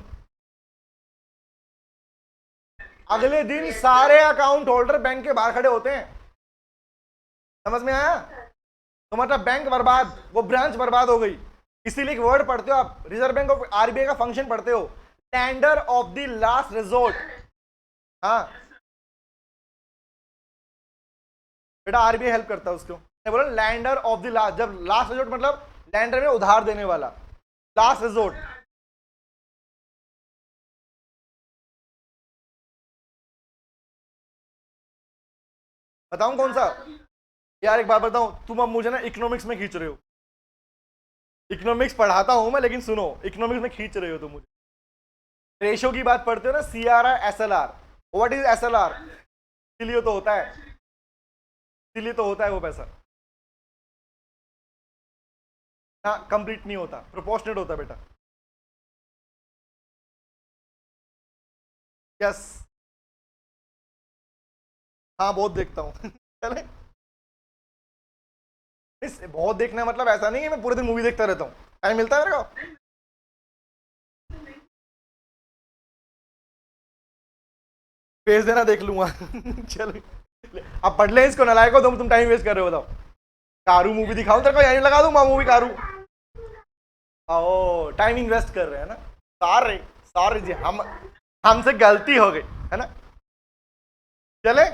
अगले दिन सारे अकाउंट होल्डर बैंक के बाहर खड़े होते हैं। समझ में आया? तुम्हारा बैंक बर्बाद, वो ब्रांच बर्बाद हो गई। इसीलिए एक वर्ड पढ़ते हो आप, रिजर्व बैंक ऑफ आरबीआई का फंक्शन पढ़ते हो, tender of the last resort. हाँ बेटा, आरबीआई हेल्प करता है उसको, बोला लैंडर ऑफ द लास्ट, जब लास्ट रिजोर्ट मतलब लैंडर में उधार देने वाला, लास्ट रिजोर्ट। बताऊं कौन सा? यार एक बात बताऊं, तुम अब मुझे ना इकोनॉमिक्स में खींच रहे हो। इकोनॉमिक्स पढ़ाता हूं मैं, लेकिन सुनो, इकोनॉमिक्स में खींच रहे हो तुम मुझे। रेशो की बात पढ़ते हो ना, CRR SLR, what is SLR? इसीलिए तो होता है, इसीलिए तो होता है वो पैसा। हाँ कंप्लीट नहीं होता, प्रोपोर्शनेट होता बेटा। यस, हाँ बहुत देखता हूँ चले, इस बहुत देखना मतलब ऐसा नहीं है मैं पूरे दिन मूवी देखता रहता हूँ, टाइम मिलता है मेरे को। भेज देना, देख लूंगा चलो अब पढ़ ले इसको, नलायक हो तुम टाइम वेस्ट कर रहे हो, बताओ। कारू मूवी दिखाऊं तेरे को, यहीं लगा दूं मूवी कारू। ओ टाइम इन्वेस्ट कर रहे हैं ना, सारे सारे जी, हमसे गलती हो गई है ना। चले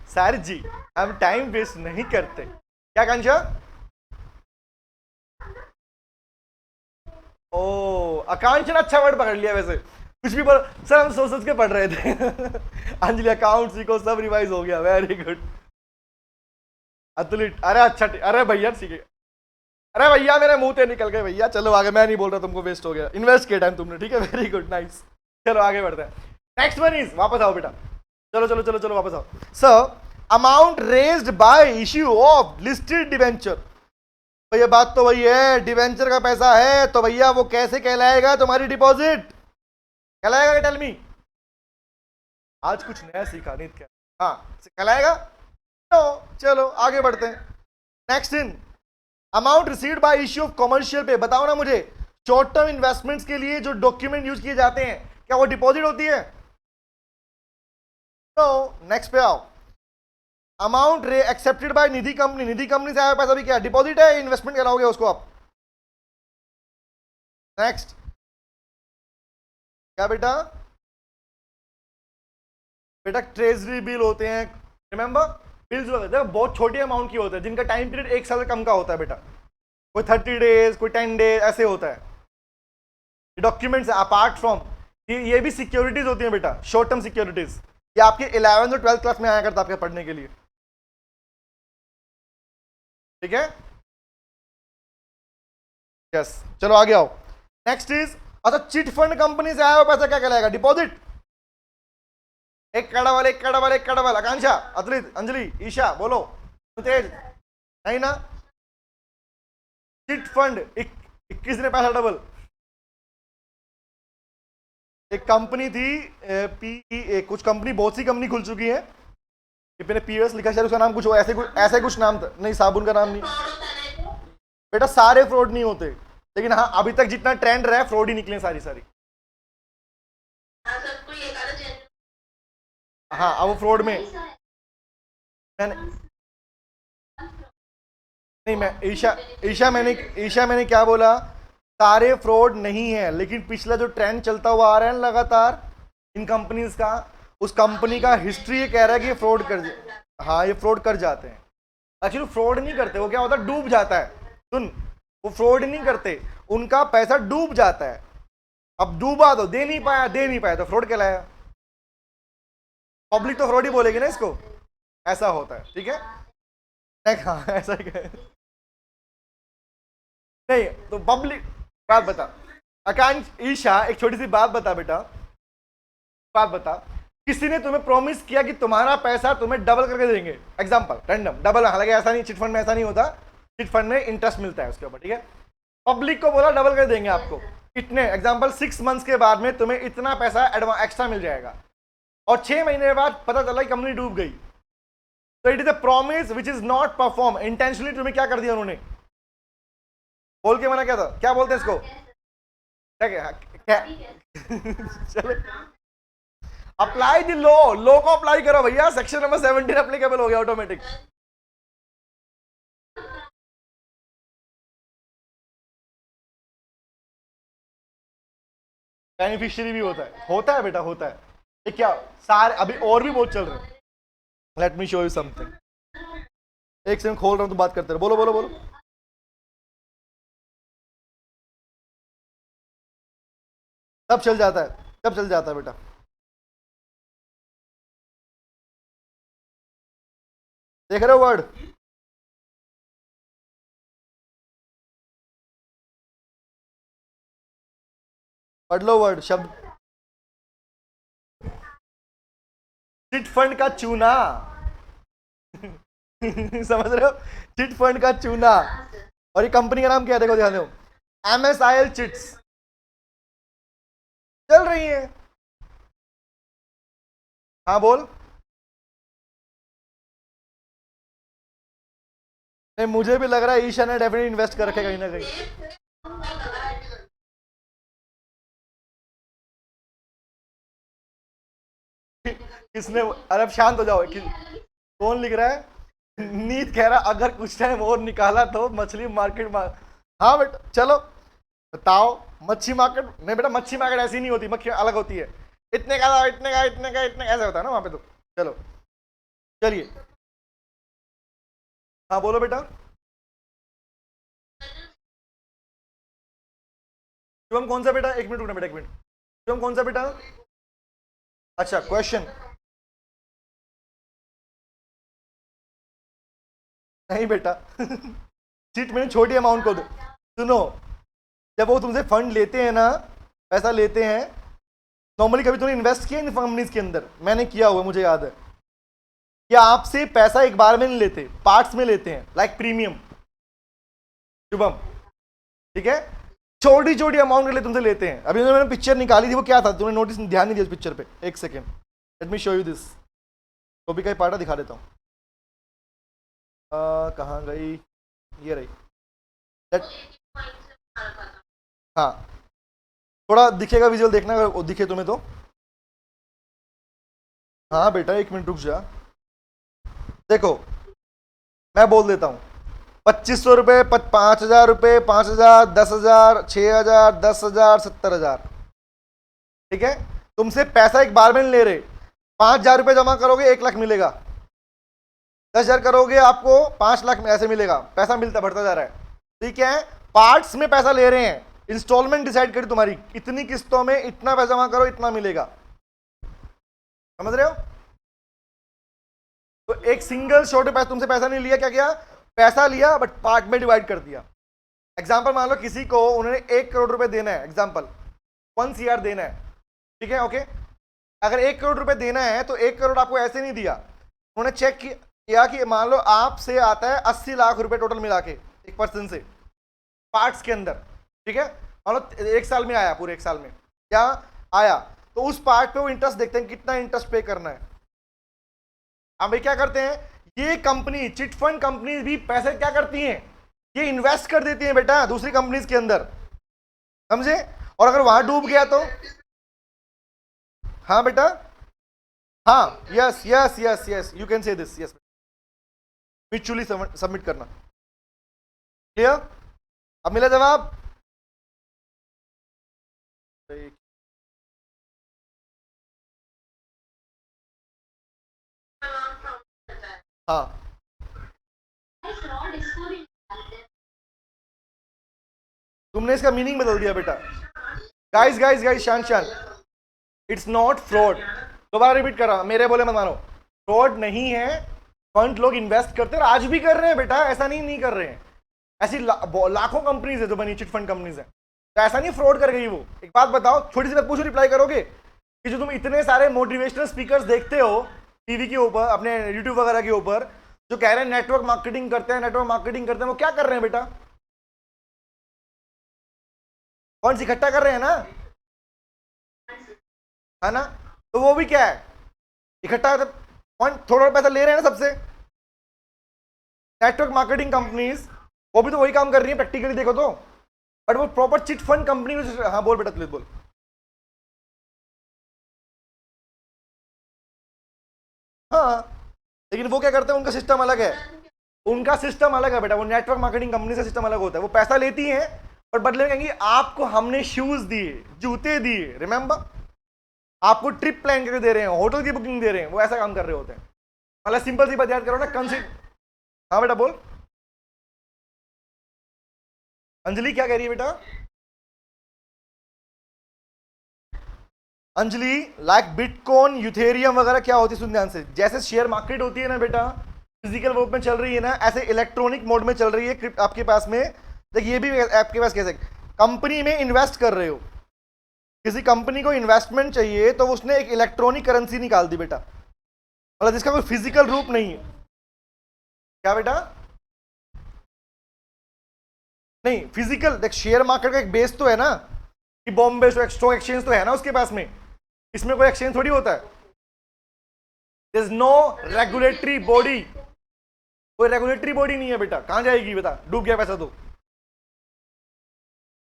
सर जी, हम टाइम वेस्ट नहीं करते, क्या कंशा? ओ आकांक्षा ने अच्छा वर्ड पकड़ लिया वैसे, कुछ भी बोल सर, हम सोच के पढ़ रहे थे अंजलि अकाउंट सीखो, सब रिवाइज हो गया, वेरी गुड। अतुलिट, अरे अच्छा, अरे भैया ठीक है, अरे भैया मेरे मुंह से निकल गए भैया, चलो आगे, मैं नहीं बोल रहा तुमको, वेस्ट हो गया, इन्वेस्ट किया टाइम तुमने, ठीक है, वेरी गुड, नाइस। चलो आगे बढ़ते हैं, नेक्स्ट वन इज, वापस आओ बेटा, चलो चलो चलो चलो वापस आओ। Sir, amount raised bye issue of listed debenture, तो ये बात तो वही है, डिवेंचर का पैसा है तो भैया वो कैसे कहलाएगा तुम्हारी डिपॉजिट, कहलाएगा? टेल मी, आज कुछ नया सीखा नहीं क्या? हाँ कहलाएगा, तो चलो आगे बढ़ते हैं। Next in, amount received by issue of commercial पे, बताओ ना मुझे, शॉर्ट टर्म इन्वेस्टमेंट्स के लिए जो डॉक्यूमेंट यूज किए जाते हैं, क्या वो डिपॉजिट होती है? तो नेक्स्ट पे आओ, amount accepted by Nidhi company, Nidhi company से आया पैसा भी क्या डिपॉजिट है, इन्वेस्टमेंट कराओगे उसको आप? नेक्स्ट, क्या बेटा? बेटा ट्रेजरी बिल होते हैं, रिमेंबर, बिल्स वगैरह बहुत छोटी अमाउंट की होते हैं, जिनका टाइम पीरियड 1 साल से कम का होता है बेटा, कोई 30 डेज, कोई 10 डेज ऐसे होता है। डॉक्यूमेंट्स अपार्ट फ्रॉम, ये भी सिक्योरिटीज होती हैं बेटा, शॉर्ट टर्म सिक्योरिटीज, ये आपके 11th और 12th क्लास में आया करता आपके पढ़ने के लिए, ठीक है? यस, चलो आगे आओ। नेक्स्ट इज अच्छा, चिट फंड कंपनी से आया हुआ पैसा क्या कहलाएगा? डिपॉजिट। एक कड़ावल, एक कड़ावल, एक कड़ावल। आकांक्षा, अद्रित, अंजलि, ईशा बोलो। तेज नहीं ना? चिट फंड 21 ने पैसा डबल। एक कंपनी थी कुछ कंपनी, बहुत सी कंपनी खुल चुकी है। मैंने पीएस लिखा, शायद उसका नाम कुछ हो, ऐसे कुछ नाम था। नहीं, साबुन का नाम नहीं बेटा, सारे फ्रॉड नहीं होते, लेकिन हाँ अभी तक जितना ट्रेंड रहा है फ्रॉड ही निकले सारी सारी। हाँ, अब वो फ्रॉड में मैंने नहीं, मैं ईशा मैंने क्या बोला? सारे फ्रॉड नहीं है, लेकिन पिछला जो ट्रेंड चलता हुआ आ रहा है लगातार इन कंपनीज का, उस कंपनी का हिस्ट्री ये कह रहा है कि ये फ्रॉड कर, हाँ ये फ्रॉड कर जाते हैं। एक्चुअली फ्रॉड नहीं करते, वो क्या होता है, डूब जाता है। सुन, वो फ्रॉड नहीं करते, उनका पैसा डूब जाता है। अब डूबा तो दे नहीं पाया तो फ्रॉड कहलाया। पब्लिक तो फ्रॉड ही बोलेगी ना इसको, ऐसा होता है। ठीक है, हाँ ऐसा ही नहीं तो पब्लिक। बात बता आकांक्ष, ईशा, एक छोटी सी बात बता बेटा, बात बता। किसी ने तुम्हें प्रॉमिस किया कि तुम्हारा पैसा तुम्हें डबल करके देंगे, एग्जांपल रैंडम डबल, हालांकि ऐसा नहीं, चिट फंड में ऐसा नहीं होता, चिट फंड में इंटरेस्ट मिलता है उसके ऊपर। ठीक है, पब्लिक को बोला डबल कर देंगे आपको इतने, एग्जांपल 6 मंथ्स के बाद में तुम्हें इतना पैसा एक्स्ट्रा मिल जाएगा, और 6 महीने बाद पता चला कि कंपनी डूब गई। तो it is a promise which is not perform. Intentionally तुम्हें क्या कर दिया उन्होंने, बोल के मना किया था। क्या बोलते हैं इसको, क्या चलो अप्लाई द लॉ को अप्लाई करो भैया, सेक्शन नंबर 17 एप्लीकेबल हो गया ऑटोमेटिक। बेनिफिशियरी भी होता है बेटा, होता है। ये क्या सारे अभी और भी बहुत चल रहे हैं। Let me show you something, एक सेकंड खोल रहा हूं तो बात करते रहो। बोलो बोलो बोलो। तब चल जाता है, तब चल जाता है बेटा। देख रहे हो वर्ड, पढ़ लो वर्ड शब्द। चिट फंड का चूना समझ रहे हो, चिट फंड का चूना। और ये कंपनी का नाम क्या है, देखो ध्यान दो, MSIL चिट्स चल रही है। हाँ बोल। नहीं, मुझे भी लग रहा है ईशा ने डेफिनेटली इन्वेस्ट कर रखे कहीं ना कहीं। किसने, अरे अब शांत हो जाओ। कौन लिख रहा है? नीत कह रहा अगर कुछ टाइम और निकाला तो मछली मार्केट में। हाँ बेटा चलो बताओ, मच्छी मार्केट नहीं बेटा, मच्छी मार्केट ऐसी नहीं होती, मक्खी अलग होती है। इतने का इतने का इतने का इतने ऐसा होता है ना वहां पे। तो चलो चलिए, हाँ बोलो बेटा। शिवम कौन सा बेटा, 1 मिनट रुकना बेटा, 1 मिनट। शिवम कौन सा बेटा? अच्छा क्वेश्चन नहीं बेटा सीट मैंने छोटी अमाउंट को दो। सुनो, जब वो तुमसे फंड लेते हैं ना, पैसा लेते हैं, नॉर्मली कभी तुमने इन्वेस्ट किया इन कंपनीज के अंदर? मैंने किया हुआ, मुझे याद है। या आपसे पैसा एक बार में नहीं लेते, पार्ट्स में लेते हैं, लाइक प्रीमियम। शुभम ठीक है, छोटी छोटी अमाउंट के लिए तुमसे लेते हैं। अभी मैंने पिक्चर निकाली थी, वो क्या था तुमने नोटिस ध्यान नहीं दिया उस पिक्चर पे? एक second, let me show you this. Topic का पार्ट दिखा देता हूँ, कहाँ गई, ये रही। हाँ थोड़ा दिखेगा विजुअल, देखना अगर दिखे तुम्हें तो। हाँ बेटा 1 मिनट रुक जा, देखो मैं बोल देता हूँ। 2500 रुपये, 5000 रुपये, 5000, 10,000, 6000, 10,000, 70,000। ठीक है, तुमसे पैसा एक बार में नहीं ले रहे। 5,000 रुपये जमा करोगे 1 लाख मिलेगा, 10,000 करोगे आपको 5 लाख में ऐसे मिलेगा। पैसा मिलता बढ़ता जा रहा है। ठीक है, पार्ट्स में पैसा ले रहे हैं, इंस्टॉलमेंट डिसाइड करी तुम्हारी, इतनी किस्तों में इतना पैसा जमा करो इतना मिलेगा। समझ रहे हो? तो एक सिंगल शॉट में तुमसे पैसा नहीं लिया, क्या किया, पैसा लिया बट पार्ट में डिवाइड कर दिया। एग्जांपल मान लो किसी को उन्होंने 1 करोड़ रुपए देना है, एग्जांपल 1 CR देना है, ठीक है, ओके। अगर 1 करोड़ रुपए देना है तो 1 करोड़ आपको ऐसे नहीं दिया, उन्होंने चेक किया कि मान लो आपसे आता है 80 लाख रुपए टोटल मिला के एक पर्सन से पार्ट्स के अंदर, ठीक है, मान लो 1 साल में आया, पूरे 1 साल में क्या आया, तो उस पार्ट पे वो इंटरेस्ट देखते हैं कितना इंटरेस्ट पे करना है। अब भाई क्या करते हैं, ये कंपनी चिट फंड कंपनी भी पैसे क्या करती हैं, ये इन्वेस्ट कर देती हैं बेटा दूसरी कंपनीज के अंदर, समझे। और अगर वहां डूब गया तो, हाँ बेटा, हाँ, yes yes yes yes, you can say this, yes, mutually submit करना, क्लियर। अब मिला जवाब, हाँ, फ्रॉड इसको भी निकालते हैं। तुमने इसका मीनिंग बदल दिया बेटा। गाइस गाइस गाइस, शान शान, इट्स नॉट फ्रॉड, दोबारा रिपीट कर रहा, मेरे बोले मत मानो, फ्रॉड नहीं है। फंड लोग इन्वेस्ट करते हैं, आज भी कर रहे हैं बेटा, ऐसा नहीं कर रहे हैं। ऐसी लाखों कंपनीज है जो बनी चिट फंड कंपनीज है, तो ऐसा नहीं फ्रॉड कर गई वो। एक बात बताओ, छोटी सी बात पूछो, रिप्लाई करोगे कि जो तुम इतने सारे मोटिवेशनल स्पीकर्स देखते हो टीवी के ऊपर, अपने यूट्यूब वगैरह के ऊपर, जो कह रहे हैं नेटवर्क मार्केटिंग करते हैं, नेटवर्क मार्केटिंग करते हैं, वो क्या कर रहे हैं बेटा, फंड्स इकट्ठा कर रहे हैं ना, है ना। तो वो भी क्या है, इकट्ठा फंड, थोड़ा पैसा ले रहे हैं ना सबसे। नेटवर्क मार्केटिंग कंपनीज वो भी तो वही काम कर रही है प्रैक्टिकली देखो तो, बट वो प्रॉपर चिट फंड कंपनी। हाँ बोल बेटा, प्लीज बोल। हाँ, लेकिन वो क्या करते हैं, उनका सिस्टम अलग है, उनका सिस्टम अलग है बेटा। वो नेटवर्क मार्केटिंग कंपनी से सिस्टम अलग होता है, वो पैसा लेती है और बदले में कहेंगी आपको हमने शूज दिए, जूते दिए, रिमेंबर, आपको ट्रिप प्लान करके दे रहे हैं, होटल की बुकिंग दे रहे हैं, वो ऐसा काम कर रहे होते हैं। मतलब सिंपल सी बात याद करो ना, हाँ बेटा बोल। अंजलि क्या कह रही है बेटा, अंजलि लाइक बिटकॉइन, यूथेरियम वगैरह क्या होती है, सुन ध्यान से। जैसे शेयर मार्केट होती है ना बेटा, फिजिकल वर्क में चल रही है ना, ऐसे इलेक्ट्रॉनिक मोड में चल रही है आपके पास में। देखिए ये भी आपके पास कैसे, कंपनी में इन्वेस्ट कर रहे हो, किसी कंपनी को इन्वेस्टमेंट चाहिए तो उसने एक इलेक्ट्रॉनिक करेंसी निकाल दी बेटा, मतलब जिसका कोई फिजिकल रूप नहीं है। क्या बेटा, नहीं फिजिकल, देख शेयर मार्केट का एक बेस तो है ना, कि बॉम्बे स्टॉक एक्सचेंज तो है ना उसके पास में, इसमें कोई एक्सचेंज थोड़ी होता है। There is no regulatory body, कोई रेगुलेटरी बॉडी नहीं है बेटा, कहां जाएगी बेटा, डूब गया पैसा तो।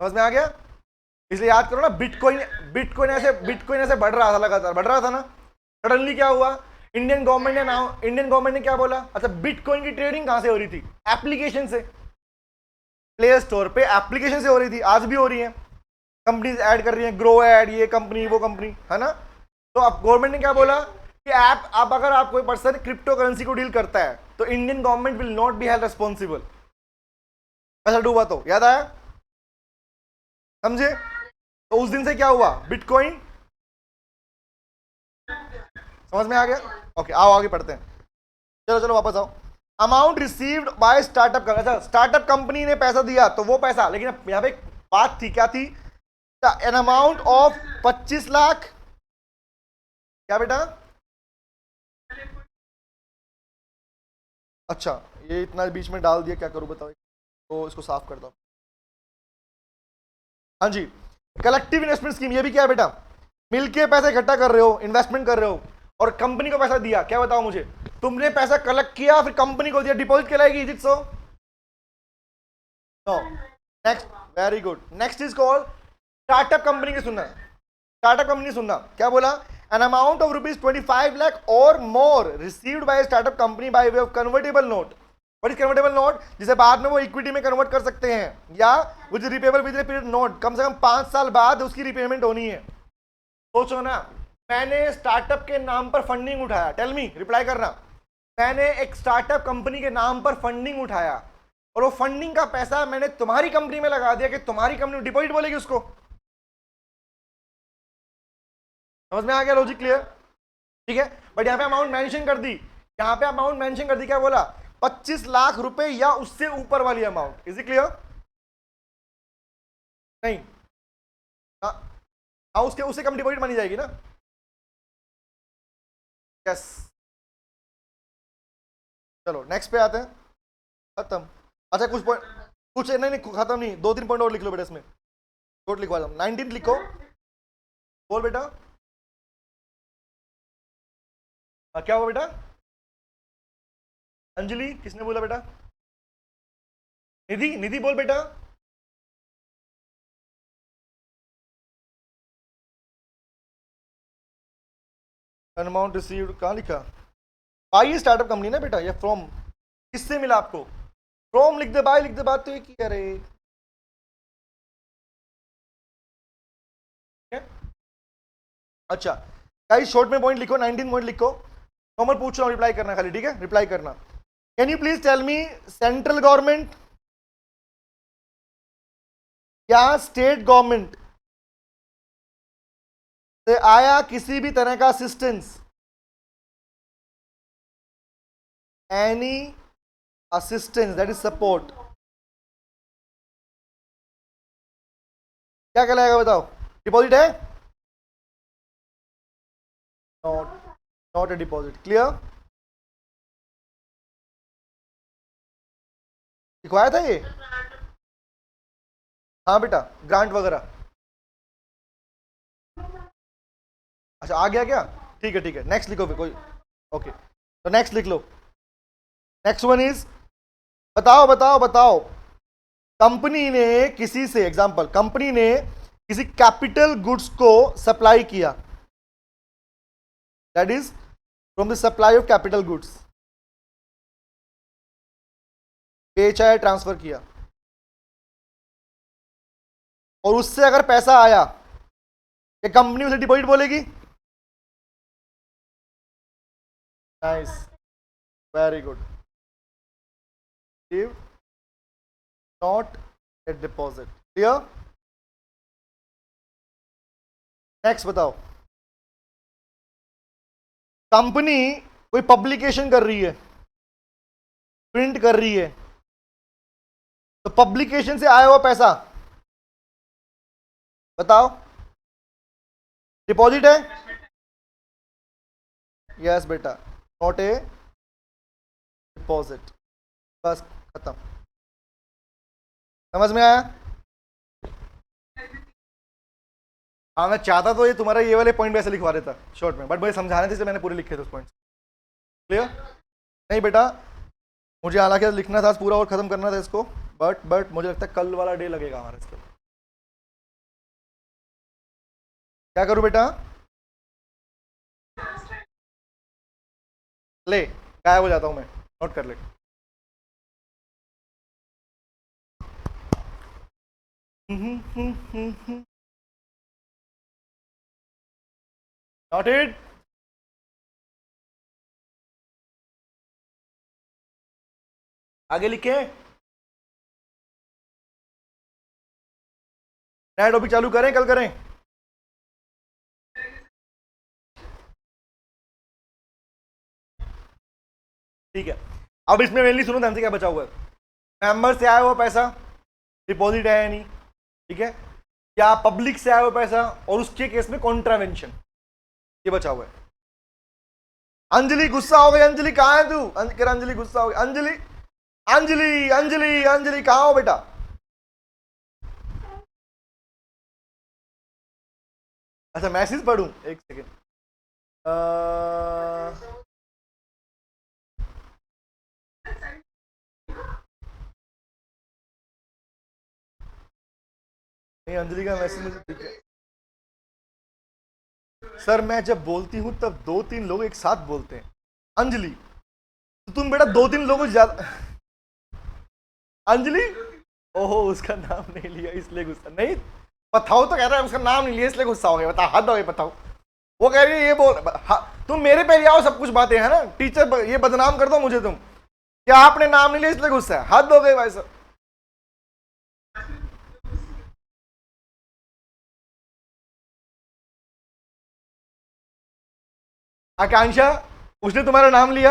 समझ में आ गया। इसलिए याद करो ना, बिटकॉइन ऐसे बढ़ रहा था, लगातार बढ़ रहा था ना, सडनली क्या हुआ, इंडियन गवर्नमेंट ने क्या बोला, अच्छा बिटकॉइन की ट्रेडिंग कहां से हो रही थी, एप्लीकेशन से, प्ले स्टोर पे एप्लीकेशन से हो रही थी, आज भी हो रही है, कंपनीज ऐड कर रही हैं, ग्रो ऐड, ये कंपनी वो कंपनी, है ना। तो अब गवर्नमेंट ने क्या बोला कि ऐप, अब अगर आप कोई पर्सन क्रिप्टो करेंसी को डील करता है तो Indian government will not be held responsible, पैसा डूबा तो, याद आया, समझे। तो उस दिन से क्या हुआ, बिटकॉइन, समझ में आ गया। ओके आओ आगे पढ़ते हैं, चलो चलो वापस आओ। अमाउंट रिसीव्ड बाय स्टार्टअप, अच्छा स्टार्टअप कंपनी ने पैसा दिया तो वो पैसा, लेकिन यहाँ पे बात थी, क्या थी, एन अमाउंट ऑफ 25 लाख, क्या बेटा, अच्छा ये इतना बीच में डाल दिया, क्या करूं बताओ, तो इसको साफ करता हूं। हाँ जी, कलेक्टिव इन्वेस्टमेंट स्कीम, ये भी क्या है बेटा, मिलके पैसे इकट्ठा कर रहे हो, इन्वेस्टमेंट कर रहे हो, और कंपनी को पैसा दिया, क्या बताओ मुझे, तुमने पैसा कलेक्ट किया फिर कंपनी को दिया, डिपॉजिट कहलाएगी, is it so, no. Next, very good, next is called startup company की सुनना, स्टार्टअप कंपनी सुनना, क्या बोला, an amount of rupees 25 lakh और more received by startup company by way of convertible note. What is convertible note, जिसे बाद में वो इक्विटी में कन्वर्ट कर सकते हैं, या with repayable with a period note, कम से कम 5 साल बाद उसकी रिपेमेंट होनी है। सोचो ना, मैंने स्टार्टअप के नाम पर फंडिंग उठाया, टेल मी, रिप्लाई करना, मैंने एक स्टार्टअप कंपनी के नाम पर फंडिंग उठाया और वो फंडिंग का पैसा मैंने तुम्हारी कंपनी में लगा दिया कि तुम्हारी कंपनी डिपॉजिट बोलेगी उसको, समझ में आ गया, लॉजिक क्लियर, ठीक है। बट यहाँ पे अमाउंट मेंशन कर दी, यहाँ पे अमाउंट मेंशन कर दी, क्या बोला, 25 लाख रुपए या उससे ऊपर वाली अमाउंट, इज इट क्लियर, नहीं हाँ, उसके उससे कम डिपॉजिट मानी जाएगी ना। यस, चलो नेक्स्ट पे आते हैं। खत्म। अच्छा कुछ पॉइंट, कुछ नहीं नहीं खत्म नहीं, 2-3 पॉइंट और लिख लो बेटा इसमें, नोट लिखवा दो। 19 लिखो, बोल बेटा। क्या हुआ बेटा? अंजलि, किसने बोला बेटा? निधि, निधि बोल बेटा। अमाउंट रिसीव्ड कहाँ लिखा? बाई स्टार्टअप कंपनी ना बेटा, या फ्रॉम? किससे मिला आपको? फ्रॉम लिख दे, बाय लिख दे, बात तो एक ही कह रहे। अच्छा गाइस, शॉर्ट में पॉइंट लिखो, 19 पॉइंट लिखो। नॉर्मल पूछ रहा हूँ, रिप्लाई करना खाली, ठीक है? रिप्लाई करना। Can you please tell me, central government या स्टेट गवर्नमेंट से आया किसी भी तरह का assistance, any assistance that is support, क्या कहलाएगा बताओ? डिपॉजिट है? Not a deposit. क्लियर? लिखवाया था ये? हाँ बेटा, ग्रांट वगैरह। अच्छा आ गया क्या? ठीक है ठीक है, नेक्स्ट लिखो फिर कोई। ओके, तो नेक्स्ट लिख लो। नेक्स्ट वन इज, बताओ बताओ बताओ, कंपनी ने किसी से, एग्जांपल, कंपनी ने किसी कैपिटल गुड्स को सप्लाई किया, that is from the supply of capital goods, बेचा है, ट्रांसफर किया, और उससे अगर पैसा आया, ये कंपनी उसे डिपॉजिट बोलेगी? Nice, very good. Give not a deposit. Clear? Next बताओ, कंपनी कोई पब्लिकेशन कर रही है, प्रिंट कर रही है, तो पब्लिकेशन से आया हुआ पैसा बताओ, डिपॉजिट है? यस बेटा, नॉट ए डिपॉजिट। बस खत्म। समझ में आया? हाँ, मैं चाहता तो ये तुम्हारा ये वाले पॉइंट वैसे लिखवा देता शॉर्ट में, बट मुझे समझाने थे, इसलिए मैंने पूरे लिखे थे उस पॉइंट। क्लियर? नहीं बेटा, मुझे हालांकि लिखना था पूरा और खत्म करना था इसको, बट मुझे लगता है कल वाला डे लगेगा हमारे इसके। क्या करूं बेटा? ले, गायब हो जाता हूं मैं, नोट कर ले। Not it. आगे लिखे, नया टॉपिक चालू करें, कल करें? ठीक है, अब इसमें मेनली सुनो ध्यान से क्या बचा हुआ है। मेंबर से आया हुआ पैसा, डिपॉजिट है या नहीं, ठीक है? या पब्लिक से आया हुआ पैसा, और उसके केस में कॉन्ट्रावेंशन, ये बचा हुआ है। अंजलि गुस्सा हो गई, अंजलि कहाँ है तू? अंजलि गुस्सा हो गई, अंजलि, अंजलि अंजलि अंजलि कहाँ हो बेटा? अच्छा मैसेज पढ़ूं, एक सेकेंड। नहीं, अंजलि का मैसेज मुझे ठीक है सर, मैं जब बोलती हूं तब 2-3 लोग एक साथ बोलते हैं। अंजलि, तो तुम बेटा 2-3 लोगों से ज्यादा। अंजलि, ओहो उसका नाम नहीं लिया इसलिए गुस्सा नहीं। पथाओ तो कह रहा है उसका नाम नहीं लिया इसलिए गुस्सा हो गया, बता हद हो गई पथाओ। वो कह रही है ये बोल, तुम मेरे पे आओ, सब कुछ बातें है ना, टीचर ये बदनाम कर दो मुझे तुम, क्या आपने नाम नहीं लिया इसलिए गुस्सा है? हद हो गई भाई साहब। आकांक्षा, उसने तुम्हारा नाम लिया?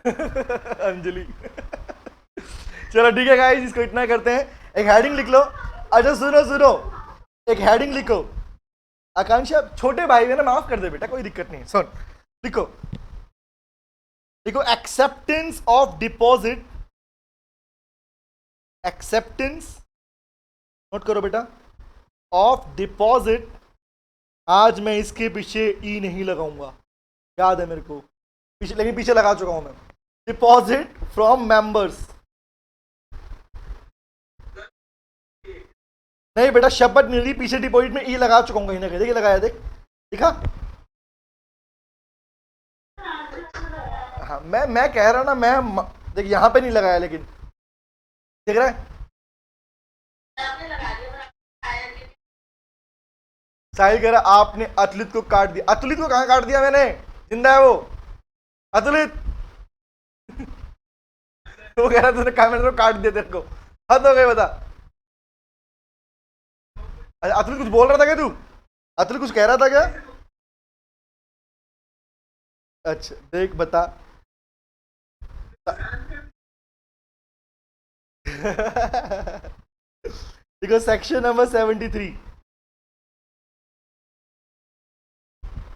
अंजलि। चलो ठीक है गाइस, इसको इतना करते हैं, एक हेडिंग लिख लो। अच्छा सुनो सुनो, एक हेडिंग लिखो। आकांक्षा छोटे भाई है ना, माफ कर दे बेटा, कोई दिक्कत नहीं। सुन लिखो, लिखो acceptance of deposit, acceptance, note करो बेटा, ऑफ डिपॉजिट। आज मैं इसके पीछे ई नहीं लगाऊंगा, याद है मेरे को, पीछे, लेकिन पीछे लगा चुका हूं मैं। डिपॉजिट फ्रॉम मेंबर्स, नहीं बेटा शपथ नहीं ली, पीछे डिपॉजिट में ई लगा चुका हूं कहीं ना कहीं। देखिए लगाया, देख दिखा। हाँ मैं कह रहा हूं ना, मैं देख यहाँ पे नहीं लगाया, लेकिन देख रहा है। साहिल कह रहा आपने अतुलित को काट दिया। अतुलित को कहां काट दिया मैंने, जिंदा है वो अतुलित। वो कह रहा तूने कैमरे को काट दिया, तेरे को हद हो गई, बता। अतुलित कुछ बोल रहा था क्या तू? अतुलित कुछ कह रहा था क्या? अच्छा देख बता। देखो सेक्शन नंबर 73,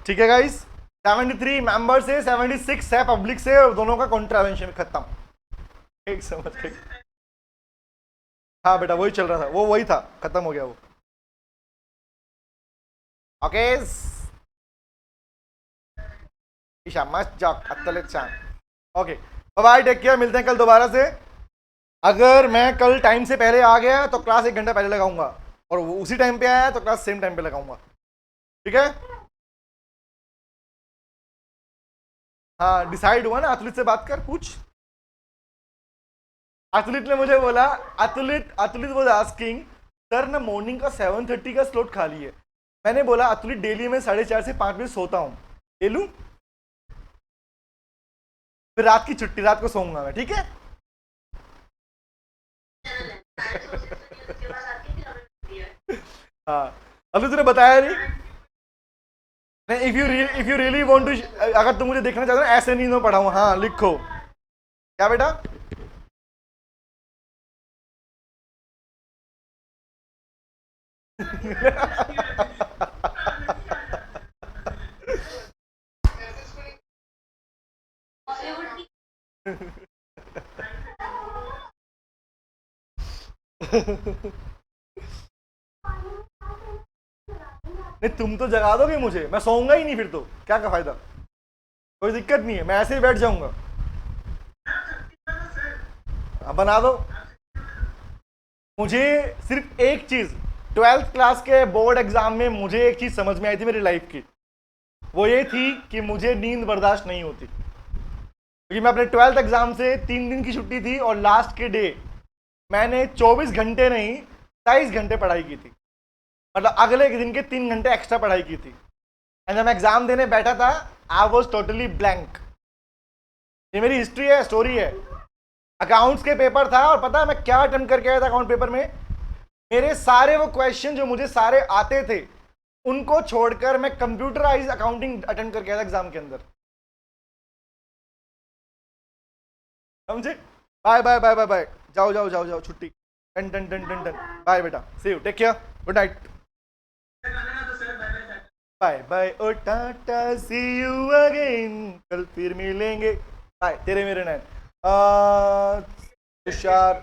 ठीक है गाइस। 73 मेंबर से, 76 है पब्लिक से, और दोनों का कॉन्ट्रावेंशन खत्म। एक समझ गए? हाँ बेटा वही चल रहा था, वो वही था, खत्म हो गया वो। ओके ईशा मस्त जॉक अत्तलित शान। ओके बाय, टेक केयर, मिलते हैं कल दोबारा से। अगर मैं कल टाइम से पहले आ गया तो क्लास 1 घंटा पहले लगाऊंगा, और वो उसी टाइम पे आया तो क्लास सेम टाइम पे लगाऊंगा, ठीक है? हाँ डिसाइड हुआ ना, अतुलित से बात कर, पूछ। अतुलित ने मुझे बोला, अतुलित वाज आस्किंग सर ना मॉर्निंग का 7:30 का स्लॉट खाली है। मैंने बोला अतुलित डेली में 4:30 से 5 बजे सोता हूँ, ले लूँ? फिर रात की छुट्टी, रात को सोऊंगा मैं, ठीक है? हाँ अभी तूने बताया नहीं। If you really want to, अगर तुम मुझे देखना चाहते हो ना ऐसे नींद में पढ़ाऊँ, हाँ लिखो क्या बेटा। नहीं तुम तो जगा दोगे मुझे, मैं सोऊंगा ही नहीं, फिर तो क्या का फायदा। कोई दिक्कत नहीं है, मैं ऐसे ही बैठ जाऊंगा। बना दो। मुझे सिर्फ एक चीज 12th क्लास के बोर्ड एग्जाम में मुझे एक चीज समझ में आई थी मेरी लाइफ की, वो ये थी कि मुझे नींद बर्दाश्त नहीं होती। क्योंकि मैं अपने 12th एग्जाम से 3 दिन की छुट्टी थी, और लास्ट के डे मैंने 24 घंटे नहीं 23 घंटे पढ़ाई की थी, मतलब अगले दिन के 3 घंटे एक्स्ट्रा पढ़ाई की थी। एंड जब मैं एग्जाम देने बैठा था आई वॉज टोटली ब्लैंक। ये मेरी हिस्ट्री है, स्टोरी है। अकाउंट्स के पेपर था, और पता है मैं क्या अटेम्प्ट करके आया था अकाउंट पेपर में? मेरे सारे वो क्वेश्चन जो मुझे सारे आते थे उनको छोड़कर मैं कंप्यूटराइज अकाउंटिंग अटेम्प्ट करके आया था एग्जाम के अंदर, समझे? Bye bye bye bye bye, जाओ जाओ जाओ जाओ, छुट्टी, done done done done done, bye बेटा, see you, take care, good night, bye bye ओ टाटा, सी यू अगेन, कल फिर मिलेंगे, बाय तेरे मेरे नैन। तुषार,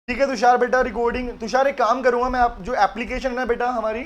ठीक है तुषार बेटा, रिकॉर्डिंग, तुषार एक काम करूंगा मैं, आप जो एप्लीकेशन है ना बेटा हमारी